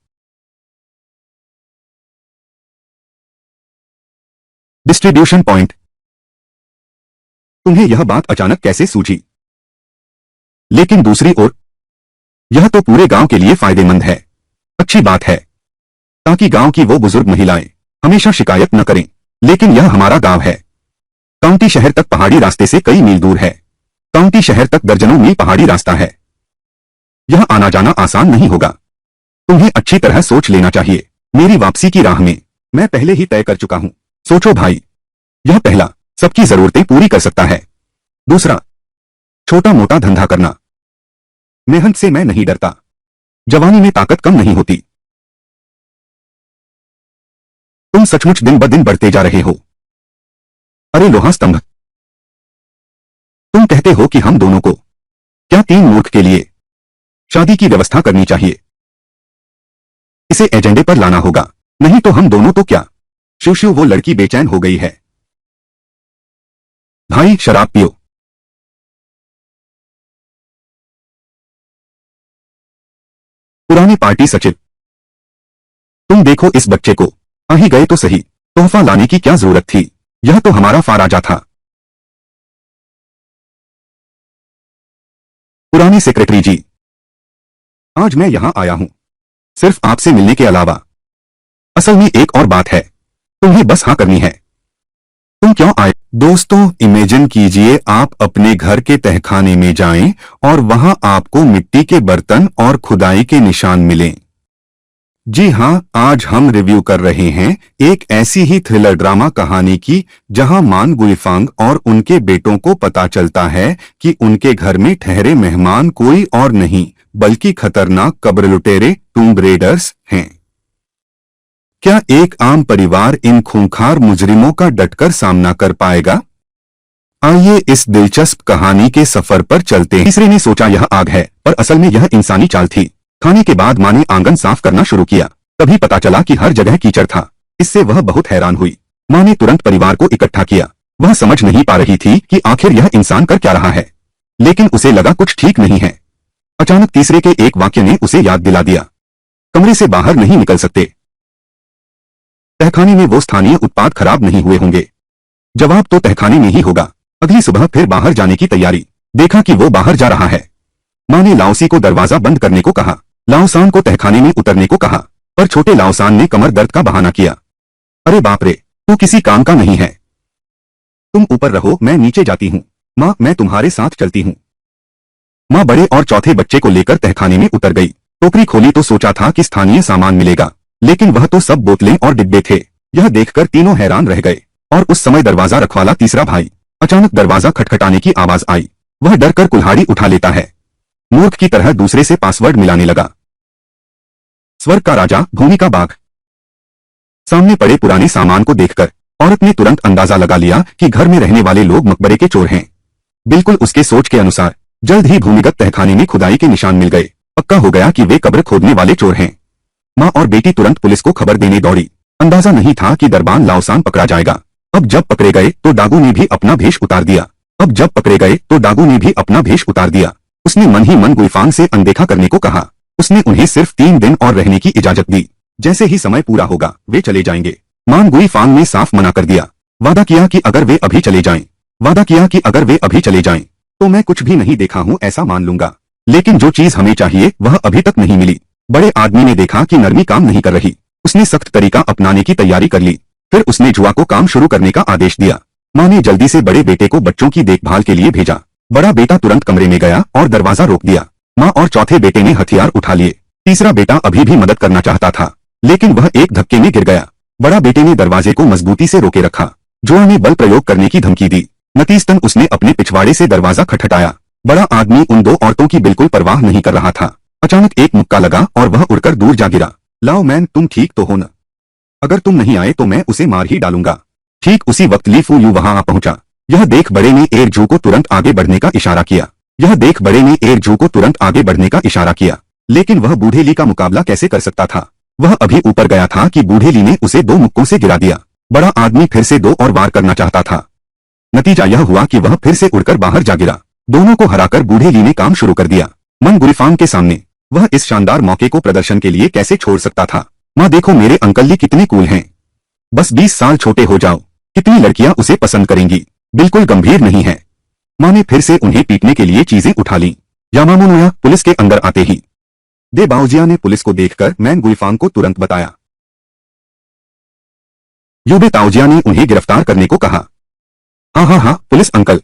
Distribution point? तुम्हें यह बात अचानक कैसे सूझी? लेकिन दूसरी ओर यह तो पूरे गांव के लिए फायदेमंद है। अच्छी बात है, ताकि गांव की वो बुजुर्ग महिलाएं हमेशा शिकायत न करें। लेकिन यह हमारा गांव है। काउंटी शहर तक पहाड़ी रास्ते से कई मील दूर है। काउंटी शहर तक दर्जनों मील पहाड़ी रास्ता है। यह आना जाना आसान नहीं होगा। तुम्हें अच्छी तरह सोच लेना चाहिए। मेरी वापसी की राह में मैं पहले ही तय कर चुका हूं। सोचो भाई, यह पहला, सबकी जरूरतें पूरी कर सकता है। दूसरा, छोटा मोटा धंधा करना। मेहनत से मैं नहीं डरता। जवानी में ताकत कम नहीं होती। तुम सचमुच दिन ब दिन बढ़ते जा रहे हो। अरे लोहा स्तंभ, तुम कहते हो कि हम दोनों को क्या तीन मूर्ख के लिए शादी की व्यवस्था करनी चाहिए? इसे एजेंडे पर लाना होगा, नहीं तो हम दोनों तो क्या। शिव शिव, वो लड़की बेचैन हो गई है। भाई शराब पियो। पुरानी पार्टी सचिव, तुम देखो इस बच्चे को, आ ही गए तो सही। तोहफा लाने की क्या जरूरत थी? यह तो हमारा फाराजा था। पुरानी सेक्रेटरी जी, आज मैं यहां आया हूं सिर्फ आपसे मिलने के अलावा। असल में एक और बात है, तुम्हें बस हाँ करनी है। तुम क्यों आए? दोस्तों, इमेजिन कीजिए आप अपने घर के तहखाने में जाएं और वहां आपको मिट्टी के बर्तन और खुदाई के निशान मिलें। जी हां, आज हम रिव्यू कर रहे हैं एक ऐसी ही थ्रिलर ड्रामा कहानी की, जहां मान गुइफांग और उनके बेटों को पता चलता है कि उनके घर में ठहरे मेहमान कोई और नहीं बल्कि खतरनाक कब्र लुटेरे टूम्ब रेडर्स हैं। क्या एक आम परिवार इन खूंखार मुजरिमों का डटकर सामना कर पाएगा? आइए इस दिलचस्प कहानी के सफर पर चलते हैं। तीसरे ने सोचा यह आग है, पर असल में यह इंसानी चाल थी। खाने के बाद मां ने आंगन साफ करना शुरू किया। तभी पता चला कि हर जगह कीचड़ था। इससे वह बहुत हैरान हुई। मां ने तुरंत परिवार को इकट्ठा किया। वह समझ नहीं पा रही थी कि आखिर यह इंसान कर क्या रहा है, लेकिन उसे लगा कुछ ठीक नहीं है। अचानक तीसरे के एक वाक्य ने उसे याद दिला दिया, कमरे से बाहर नहीं निकल सकते। तहखाने में वो स्थानीय उत्पाद खराब नहीं हुए होंगे। जवाब तो तहखाने में ही होगा। अगली सुबह फिर बाहर जाने की तैयारी। देखा कि वो बाहर जा रहा है। मां ने लाओसी को दरवाजा बंद करने को कहा, लाओसान को तहखाने में उतरने को कहा, पर छोटे लाओसान ने कमर दर्द का बहाना किया। अरे बाप रे, तू किसी काम का नहीं है। तुम ऊपर रहो, मैं नीचे जाती हूँ। मां, मैं तुम्हारे साथ चलती हूँ। मां बड़े और चौथे बच्चे को लेकर तहखाने में उतर गई। टोकरी खोली तो सोचा था कि स्थानीय सामान मिलेगा, लेकिन वह तो सब बोतलें और डिब्बे थे। यह देखकर तीनों हैरान रह गए। और उस समय दरवाजा रखवाला तीसरा भाई। अचानक दरवाजा खटखटाने की आवाज आई। वह डरकर कुल्हाड़ी उठा लेता है। मूर्ख की तरह दूसरे से पासवर्ड मिलाने लगा। स्वर्ग का राजा, भूमि का बाघ। सामने पड़े पुराने सामान को देखकर औरत ने तुरंत अंदाजा लगा लिया कि घर में रहने वाले लोग मकबरे के चोर हैं। बिल्कुल उसके सोच के अनुसार जल्द ही भूमिगत तहखाने में खुदाई के निशान मिल गए। पक्का हो गया कि वे कब्र खोदने वाले चोर हैं। मां और बेटी तुरंत पुलिस को खबर देने दौड़ी। अंदाजा नहीं था कि दरबान लाओसान पकड़ा जाएगा। अब जब पकड़े गए तो डागू ने भी अपना भेष उतार दिया। उसने मन ही मन गुइफांग से अनदेखा करने को कहा। उसने उन्हें सिर्फ 3 दिन और रहने की इजाजत दी। जैसे ही समय पूरा होगा वे चले जाएंगे। मान गुइफांग ने साफ मना कर दिया। वादा किया कि अगर वे अभी चले जाएं, तो मैं कुछ भी नहीं देखा हूं ऐसा मान लूंगा। लेकिन जो चीज हमें चाहिए वह अभी तक नहीं मिली। बड़े आदमी ने देखा कि नरमी काम नहीं कर रही। उसने सख्त तरीका अपनाने की तैयारी कर ली। फिर उसने जुआ को काम शुरू करने का आदेश दिया। माँ ने जल्दी से बड़े बेटे को बच्चों की देखभाल के लिए भेजा। बड़ा बेटा तुरंत कमरे में गया और दरवाजा रोक दिया। माँ और चौथे बेटे ने हथियार उठा लिए। तीसरा बेटा अभी भी मदद करना चाहता था, लेकिन वह एक धक्के में गिर गया। बड़ा बेटे ने दरवाजे को मजबूती से रोके रखा। जुआ ने बल प्रयोग करने की धमकी दी। नतीजतन उसने अपने पिछवाड़े से दरवाजा खटखटाया। बड़ा आदमी उन 2 औरतों की बिल्कुल परवाह नहीं कर रहा था। अचानक एक मुक्का लगा और वह उड़कर दूर जा गिरा। लाओ मैन, तुम ठीक तो हो न? अगर तुम नहीं आए तो मैं उसे मार ही डालूंगा। ठीक उसी वक्त ली फू यू वहां आ पहुंचा। यह देख बड़े ने एर जू को तुरंत आगे बढ़ने का इशारा किया। लेकिन वह बूढ़े ली का मुकाबला कैसे कर सकता था? वह अभी ऊपर गया था कि बूढ़े ली ने उसे 2 मुक्कों से गिरा दिया। बड़ा आदमी फिर से 2 और वार करना चाहता था। नतीजा यह हुआ कि वह फिर से उड़कर बाहर जा गिरा। दोनों को हराकर बूढ़े ली ने काम शुरू कर दिया। मन गुइफांग के सामने वह इस शानदार मौके को प्रदर्शन के लिए कैसे छोड़ सकता था? माँ देखो, मेरे अंकल ली कितने कूल हैं। बस 20 साल छोटे हो जाओ, कितनी लड़कियां उसे पसंद करेंगी। बिल्कुल गंभीर नहीं है। माँ ने फिर से उन्हें पीटने के लिए चीजें उठा ली। यामामुनोया पुलिस के अंदर आते ही दे बाओजिया ने पुलिस को देखकर मैन गुइफांग को तुरंत बताया। यूबे ताओजिया ने उन्हें गिरफ्तार करने को कहा। हाँ, पुलिस अंकल,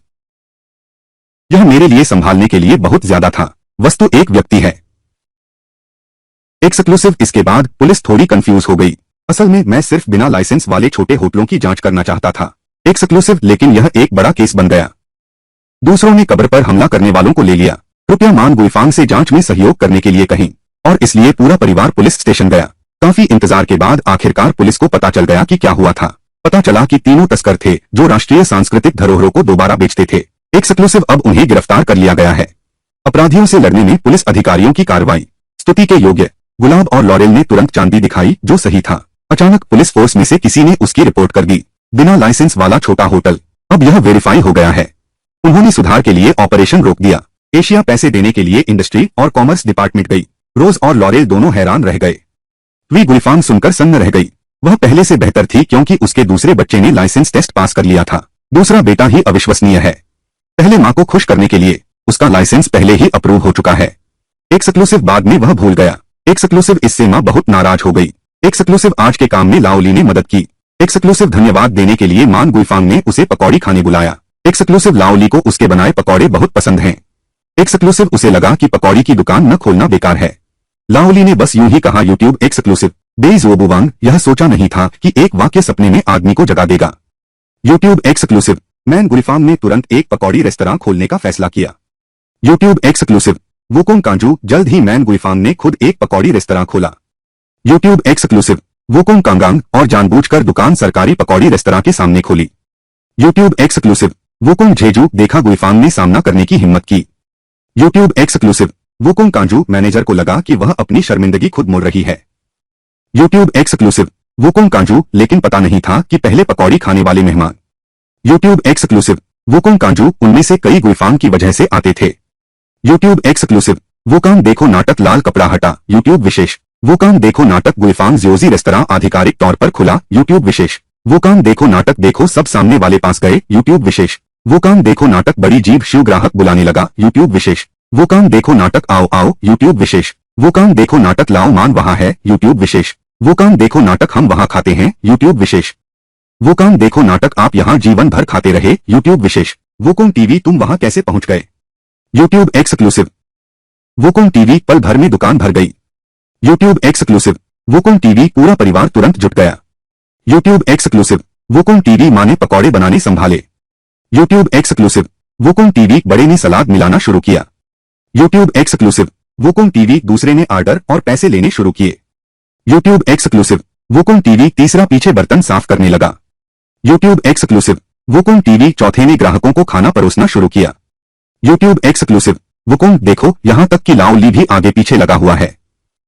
यह मेरे लिए संभालने के लिए बहुत ज्यादा था। वस्तु एक व्यक्ति है। एक्सक्लूसिव। इसके बाद पुलिस थोड़ी कंफ्यूज हो गई। असल में मैं सिर्फ बिना लाइसेंस वाले छोटे होटलों की जांच करना चाहता था। एक्सक्लूसिव, लेकिन यह एक बड़ा केस बन गया। दूसरों ने कब्र पर हमला करने वालों को ले लिया। कृपया मान गुइफांग से जांच में सहयोग करने के लिए कहें। और इसलिए पूरा परिवार पुलिस स्टेशन गया। काफी इंतजार के बाद आखिरकार पुलिस को पता चल गया कि क्या हुआ था। पता चला कि तीनों तस्कर थे जो राष्ट्रीय सांस्कृतिक धरोहरों को दोबारा बेचते थे। एक्सक्लूसिव। अब उन्हें गिरफ्तार कर लिया गया है। अपराधियों से लड़ने में पुलिस अधिकारियों की कार्रवाई स्तुति के योग्य। गुलाब और लॉरेल ने तुरंत चांदी दिखाई जो सही था। अचानक पुलिस फोर्स में से किसी ने उसकी रिपोर्ट कर दी। बिना लाइसेंस वाला छोटा होटल, अब यह वेरीफाई हो गया है। उन्होंने सुधार के लिए ऑपरेशन रोक दिया। एशिया पैसे देने के लिए इंडस्ट्री और कॉमर्स डिपार्टमेंट गई। रोज और लॉरेल दोनों हैरान रह गए। वी गुइफांग सुनकर सन्न रह गई। वह पहले से बेहतर थी क्योंकि उसके दूसरे बच्चे ने लाइसेंस टेस्ट पास कर लिया था। दूसरा बेटा ही अविश्वसनीय है। पहले माँ को खुश करने के लिए उसका लाइसेंस पहले ही अप्रूव हो चुका है। एक्सक्लूसिव। बाद में वह भूल गया। एक्सक्लूसिव। इससे माँ बहुत नाराज हो गई। एक्सक्लूसिव। आज के काम में लाओली ने मदद की। एक्सक्लूसिव। धन्यवाद देने के लिए मान गुइफांग ने उसे पकौड़ी खाने बुलाया। एक्सक्लूसिव। लाओली को उसके बनाए पकौड़े बहुत पसंद हैं। एक्सक्लूसिव। उसे लगा कि पकौड़ी की दुकान न खोलना बेकार है। लाओली ने बस यूं ही कहा। यूट्यूब। एक्सक्लूसिव। बेइज़ोबुवांग। यह सोचा नहीं था कि एक वाक्य सपने में आदमी को जगा देगा। यूट्यूब। एक्सक्लूसिव। मैन गुइफांग ने तुरंत एक पकौड़ी रेस्तरां खोलने का फैसला किया। यूट्यूब। एक्सक्लूसिव। वुकोंग कांजू। जल्द ही मैन गुइफांग ने खुद एक पकौड़ी रेस्तरां खोला। यूट्यूब। एक्सक्लूसिव। वुकोंग कांगांग और जानबूझकर दुकान सरकारी पकौड़ी रेस्तरां के सामने खोली। यूट्यूब। एक्सक्लूसिव। वुकोंग झेजू। देखा गुइफांग ने सामना करने की हिम्मत की। यूट्यूब। एक्सक्लूसिव। वुकोंग कांजू। मैनेजर को लगा कि वह अपनी शर्मिंदगी खुद मोड़ रही है। यूट्यूब। एक्सक्लूसिव। वुकोंग कांजू। लेकिन पता नहीं था कि पहले पकौड़ी खाने वाले मेहमान। यूट्यूब। एक्सक्लूसिव। वुकोंग कांजू। उनमें से कई गुइफांग की वजह से आते थे। यूट्यूब। एक्सक्लूसिव। वुकांग देखो नाटक। लाल कपड़ा हटा। यूट्यूब विशेष। वुकांग देखो नाटक। गुइफांग ज्योजी रेस्तरां आधिकारिक तौर पर खुला। यूट्यूब विशेष। वुकांग देखो नाटक। देखो सब सामने वाले पास गए। यूट्यूब विशेष। वुकांग देखो नाटक। बड़ी जीभ शिव ग्राहक बुलाने लगा। यूट्यूब विशेष। वुकांग देखो नाटक। आओ आओ। यूट्यूब विशेष। वुकांग देखो नाटक। लाओ मान वहां है। यूट्यूब विशेष। वुकांग देखो नाटक। हम वहां खाते हैं। यूट्यूब विशेष। वुकांग देखो नाटक। आप यहां जीवन भर खाते रहे। यूट्यूब विशेष। Wukong TV. तुम वहां कैसे पहुंच गए? यूट्यूब। एक्सक्लूसिव। Wukong TV. पल भर में दुकान भर गई। यूट्यूब। एक्सक्लूसिव। Wukong TV. पूरा परिवार तुरंत जुट गया। यूट्यूब। एक्सक्लूसिव। Wukong TV. मां ने पकौड़े बनाने संभाले। यूट्यूब। एक्सक्लूसिव। Wukong TV. बड़े ने सलाद मिलाना शुरू किया। यूट्यूब। एक्सक्लूसिव। Wukong TV. दूसरे ने ऑर्डर और पैसे लेने शुरू किए। यूट्यूब। एक्सक्लूसिव। Wukong TV. तीसरा पीछे बर्तन साफ करने लगा। यूट्यूब। एक्सक्लूसिव। Wukong TV. चौथे ने ग्राहकों को खाना परोसना शुरू किया। यूट्यूब। एक्सक्लूसिव। वुकोंग देखो यहां तक कि लाओ ली भी आगे पीछे लगा हुआ है।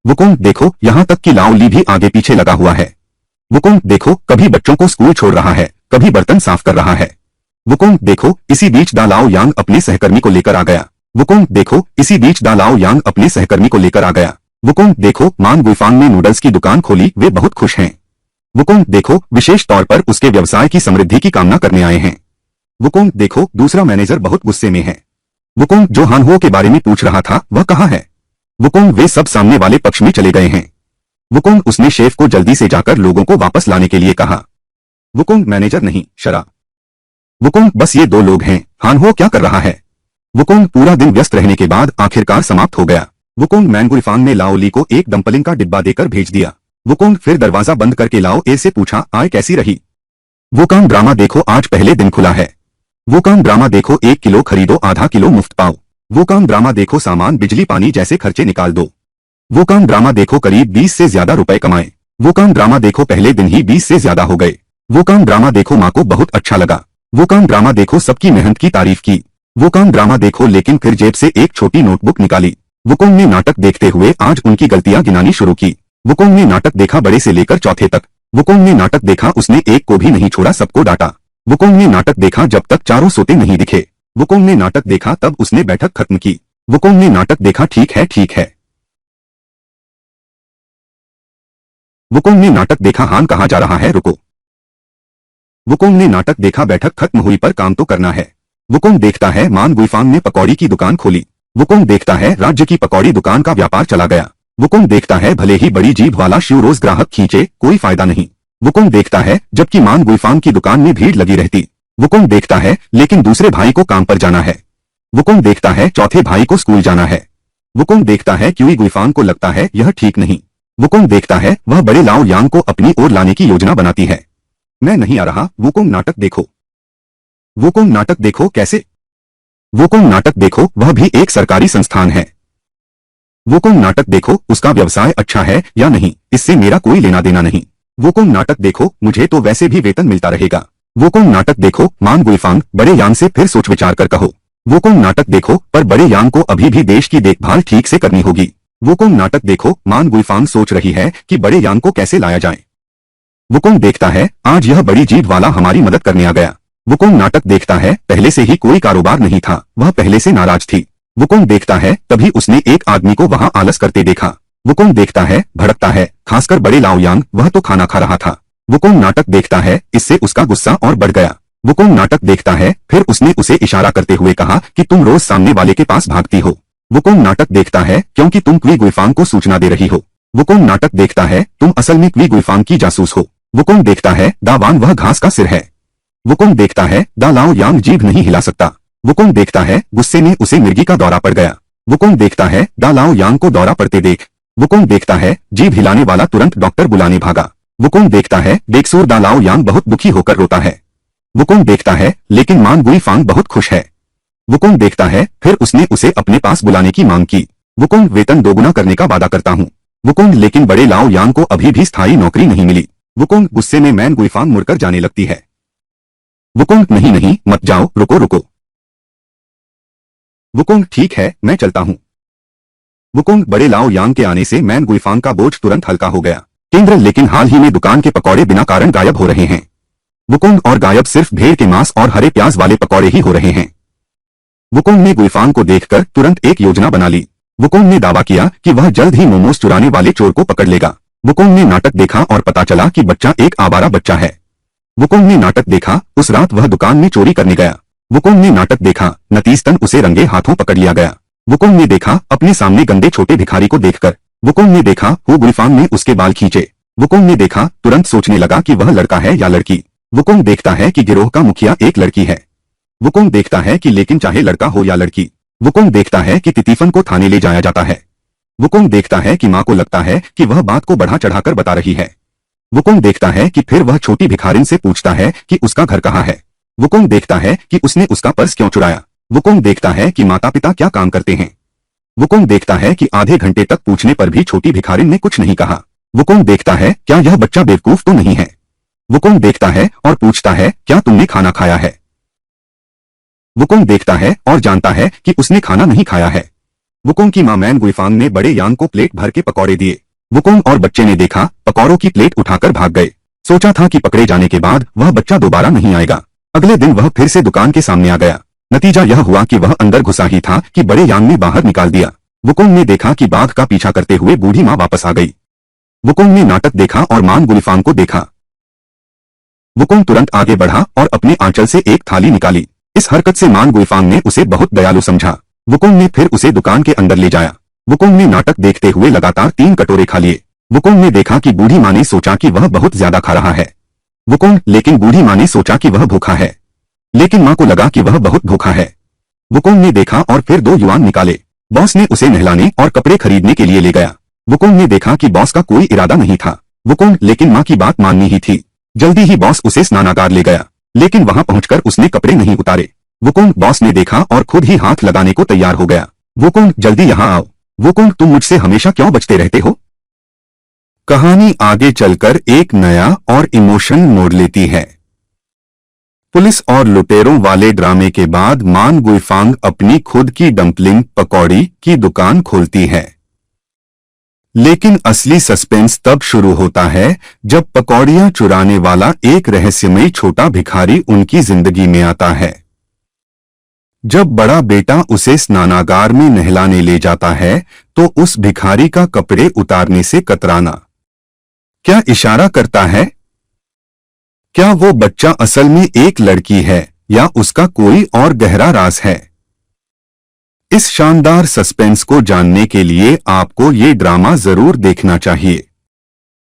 वुकोंग देखो यहां तक कि लाओ ली भी आगे पीछे लगा हुआ है। वुकोंग देखो कभी बच्चों को स्कूल छोड़ रहा है, कभी बर्तन साफ कर रहा है। वुकोंग देखो इसी बीच दा लाओ यांग अपने सहकर्मी को लेकर आ गया। वुकोंग देखो इसी बीच दा लाओ यांग अपने सहकर्मी को लेकर आ गया। वुकोंग देखो, मान गुइफांग ने नूडल्स की दुकान खोली, वे बहुत खुश हैं। वुकोंग देखो, विशेष तौर पर उसके व्यवसाय की समृद्धि की कामना करने आए हैं। वुकोंग देखो, दूसरा मैनेजर बहुत गुस्से में है। वुकोंग जो हानहो के बारे में पूछ रहा था वह कहाँ है? वुकोंग वे सब सामने वाले पक्ष में चले गए हैं। वुकोंग उसने शेफ को जल्दी से जाकर लोगों को वापस लाने के लिए कहा। वुकोंग मैनेजर नहीं, शराब। वुकोंग बस ये दो लोग हैं, हानहो क्या कर रहा है? वुकोंग पूरा दिन व्यस्त रहने के बाद आखिरकार समाप्त हो गया। वुकोंग मैनगुइफांग ने लाओ ली को एक डंपलिंग का डिब्बा देकर भेज दिया। वुकोंग फिर दरवाजा बंद करके लाओ ए से पूछा, आय कैसी रही? वुकोंग ड्रामा देखो, आज पहले दिन खुला है। वुकोंग ड्रामा देखो, 1 किलो खरीदो, आधा किलो मुफ्त पाओ। वुकोंग ड्रामा देखो, सामान बिजली पानी जैसे खर्चे निकाल दो। वुकोंग ड्रामा देखो, करीब 20 से ज्यादा रुपए कमाए। वुकोंग ड्रामा देखो, पहले दिन ही 20 से ज्यादा हो गए। वुकोंग ड्रामा देखो, माँ को बहुत अच्छा लगा। वुकोंग ड्रामा देखो, सबकी मेहनत की तारीफ की। वुकोंग ड्रामा देखो, लेकिन फिर जेब से एक छोटी नोटबुक निकाली। वुकोंग ने नाटक देखते हुए आज उनकी गलतियां गिनानी शुरू की। वुकोंग ने नाटक देखा बड़े से लेकर चौथे तक। वुकोंग ने नाटक देखा, उसने एक को भी नहीं छोड़ा, सबको डांटा। वुकोंग ने नाटक देखा जब तक चारों सोते नहीं दिखे। वुकोंग ने नाटक देखा तब उसने बैठक खत्म की। वुकोंग ने नाटक देखा, ठीक है ठीक है। वुकोंग ने नाटक देखा, हान कहाँ जा रहा है, रुको। वुकोंग ने नाटक देखा, बैठक खत्म हुई पर काम तो करना है। वुकोंग देखता है, मान गुइफांग ने पकौड़ी की दुकान खोली। वुकोंग देखता है, राज्य की पकौड़ी दुकान का व्यापार चला गया। वुकोंग देखता है, भले ही बड़ी जीभ वाला शिव रोज ग्राहक खींचे, कोई फायदा नहीं। वुकोंग देखता है, जबकि मान गुइफांग की दुकान में भीड़ लगी रहती। वुकोंग देखता है, लेकिन दूसरे भाई को काम पर जाना है। वुकोंग देखता है, चौथे भाई को स्कूल जाना है। वुकोंग देखता है, क्यूई गुइफांग को लगता है यह ठीक नहीं। वुकोंग देखता है, वह बड़े लाओ यांग को अपनी ओर लाने की योजना बनाती है। मैं नहीं आ रहा। वुकोंग नाटक देखो। वुकोंग नाटक देखो, कैसे? वुकोंग नाटक देखो, वह भी एक सरकारी संस्थान है। वुकोंग नाटक देखो, उसका व्यवसाय अच्छा है या नहीं, इससे मेरा कोई लेना देना नहीं। वुकोंग नाटक देखो, मुझे तो वैसे भी वेतन मिलता रहेगा। वुकोंग नाटक देखो, मान गुइफांग, बड़े यांग से फिर सोच विचार कर कहो। वुकोंग नाटक देखो, पर बड़े यांग को अभी भी देश की देखभाल ठीक से करनी होगी। वुकोंग नाटक देखो, मान गुइफांग सोच रही है कि बड़े यांग को कैसे लाया जाए। वुकोंग देखता है, आज यह बड़ी जीभ वाला हमारी मदद करने आ गया। वुकोंग नाटक देखता है, पहले से ही कोई कारोबार नहीं था, वह पहले से नाराज थी। वुकोंग देखता है, तभी उसने एक आदमी को वहां आलस करते देखा। वुकोंग देखता है, भड़कता है, खासकर बड़े लाओ यांग, वह तो खाना खा रहा था। वुकोंग नाटक देखता है, इससे उसका गुस्सा और बढ़ गया। वुकोंग नाटक देखता है, फिर उसने उसे इशारा करते हुए कहा कि तुम रोज सामने वाले के पास भागती हो। वुकोंग नाटक देखता है, क्योंकि तुम क्वी गुइफांग को सूचना दे रही हो। वुकोंग नाटक देखता है, तुम असल में क्वी गुइफांग की जासूस हो। वुकोंग देखता है, दावान वह घास का सिर है। वुकोंग देखता है, दा लाओ यांग जीभ नहीं हिला सकता। वुकोंग देखता है, गुस्से में उसे मिर्गी का दौरा पड़ गया। वुकोंग देखता है, दा लाओ यांग को दौरा पड़ते देख। वुकोंग देखता है, जीभ हिलाने वाला तुरंत डॉक्टर बुलाने भागा। वुकोंग देखता है, बेकसूर दा लाओ यांग बहुत दुखी होकर रोता है। वुकोंग देखता है, लेकिन मान गुइफांग बहुत खुश है। वुकोंग देखता है, फिर उसने उसे अपने पास बुलाने की मांग की। वुकोंग वेतन दोगुना करने का वादा करता हूँ। वुकोंग लेकिन बड़े लाओ यांग को अभी भी स्थायी नौकरी नहीं मिली। वुकोंग गुस्से में मैन गुइफांग मुड़कर जाने लगती है। वुकोंग नहीं नहीं, मत जाओ, रुको रुको। वुकोंग ठीक है, मैं चलता हूँ। वुकोंग बड़े लाओ यांग के आने से मैन गुइफांग का बोझ तुरंत हल्का हो गया। केंद्र, लेकिन हाल ही में दुकान के पकौड़े बिना कारण गायब हो रहे हैं। वुकोंग और गायब सिर्फ भेड़ के मांस और हरे प्याज वाले पकौड़े ही हो रहे हैं। वुकोंग ने गुइफांग को देखकर तुरंत एक योजना बना ली। वुकोंग ने दावा किया कि वह जल्द ही मोमोज चुराने वाले चोर को पकड़ लेगा। वुकोंग ने नाटक देखा और पता चला कि बच्चा एक आवारा बच्चा है। वुकोंग ने नाटक देखा, उस रात वह दुकान में चोरी करने गया। वुकोंग ने नाटक देखा, नतीजतन उसे रंगे हाथों पकड़ लिया गया। वुकोंग ने देखा, अपने सामने गंदे छोटे भिखारी को देखकर। वुकोंग ने देखा, हु गुइफांग ने उसके बाल खींचे। वुकोंग ने देखा, तुरंत सोचने लगा कि वह लड़का है या लड़की। वुकोंग देखता है कि गिरोह का मुखिया एक लड़की है। वुकोंग देखता है कि लेकिन चाहे लड़का हो या लड़की। वुकोंग देखता है कि तितीफन को थाने ले जाया जाता है। वुकोंग देखता है कि माँ को लगता है कि वह बात को बढ़ा चढ़ाकर बता रही है। वुकोंग देखता है कि फिर वह छोटी भिखारिन से पूछता है कि उसका घर कहाँ है। वुकोंग देखता है कि उसने उसका पर्स क्यों चुराया। वुकोंग देखता है कि माता पिता क्या काम करते हैं। वुकोंग देखता है कि आधे घंटे तक पूछने पर भी छोटी भिखारिन ने कुछ नहीं कहा। वुकोंग देखता है, क्या यह बच्चा बेवकूफ तो नहीं है। वुकोंग देखता है और पूछता है, क्या तुमने खाना खाया है। वुकोंग देखता है और जानता है कि उसने खाना नहीं खाया है। वुकोंग की मां मैन गुइफांग ने बड़े यांग को प्लेट भर के पकौड़े दिए। वुकोंग और बच्चे ने देखा, पकौड़ों की प्लेट उठाकर भाग गए। सोचा था कि पकड़े जाने के बाद वह बच्चा दोबारा नहीं आएगा। अगले दिन वह फिर से दुकान के सामने आ गया। नतीजा यह हुआ कि वह अंदर घुसा ही था कि बड़े यांग ने बाहर निकाल दिया। वुकोंग ने देखा कि बाघ का पीछा करते हुए बूढ़ी माँ वापस आ गई। वुकोंग ने नाटक देखा और मान गुलिफांग को देखा। वुकोंग तुरंत आगे बढ़ा और अपने आंचल से एक थाली निकाली। इस हरकत से मान गुलिफांग ने उसे बहुत दयालु समझा। वुकोंग ने फिर उसे दुकान के अंदर ले जाया। वुकोंग ने नाटक देखते हुए लगातार 3 कटोरे खा लिए। वुकोंग ने देखा कि बूढ़ी माँ ने सोचा कि वह बहुत ज्यादा खा रहा है। लेकिन बूढ़ी माँ ने सोचा कि वह भूखा है। लेकिन माँ को लगा कि वह बहुत भूखा है। वुकोंग ने देखा और फिर 2 युआन निकाले। बॉस ने उसे नहलाने और कपड़े खरीदने के लिए ले गया। वुकोंग ने देखा कि बॉस का कोई इरादा नहीं था। लेकिन माँ की बात माननी ही थी। जल्दी ही बॉस उसे स्नानागार ले गया, लेकिन वहां पहुंचकर उसने कपड़े नहीं उतारे। बॉस ने देखा और खुद ही हाथ लगाने को तैयार हो गया। जल्दी यहाँ आओ। तुम मुझसे हमेशा क्यों बचते रहते हो? कहानी आगे चलकर एक नया और इमोशन मोड़ लेती है। पुलिस और लुटेरों वाले ड्रामे के बाद मान गुइफांग अपनी खुद की डम्पलिंग पकौड़ी की दुकान खोलती है। लेकिन असली सस्पेंस तब शुरू होता है जब पकौड़ियां चुराने वाला एक रहस्यमयी छोटा भिखारी उनकी जिंदगी में आता है। जब बड़ा बेटा उसे स्नानागार में नहलाने ले जाता है तो उस भिखारी का कपड़े उतारने से कतराना क्या इशारा करता है? क्या वो बच्चा असल में एक लड़की है या उसका कोई और गहरा राज है? इस शानदार सस्पेंस को जानने के लिए आपको ये ड्रामा जरूर देखना चाहिए।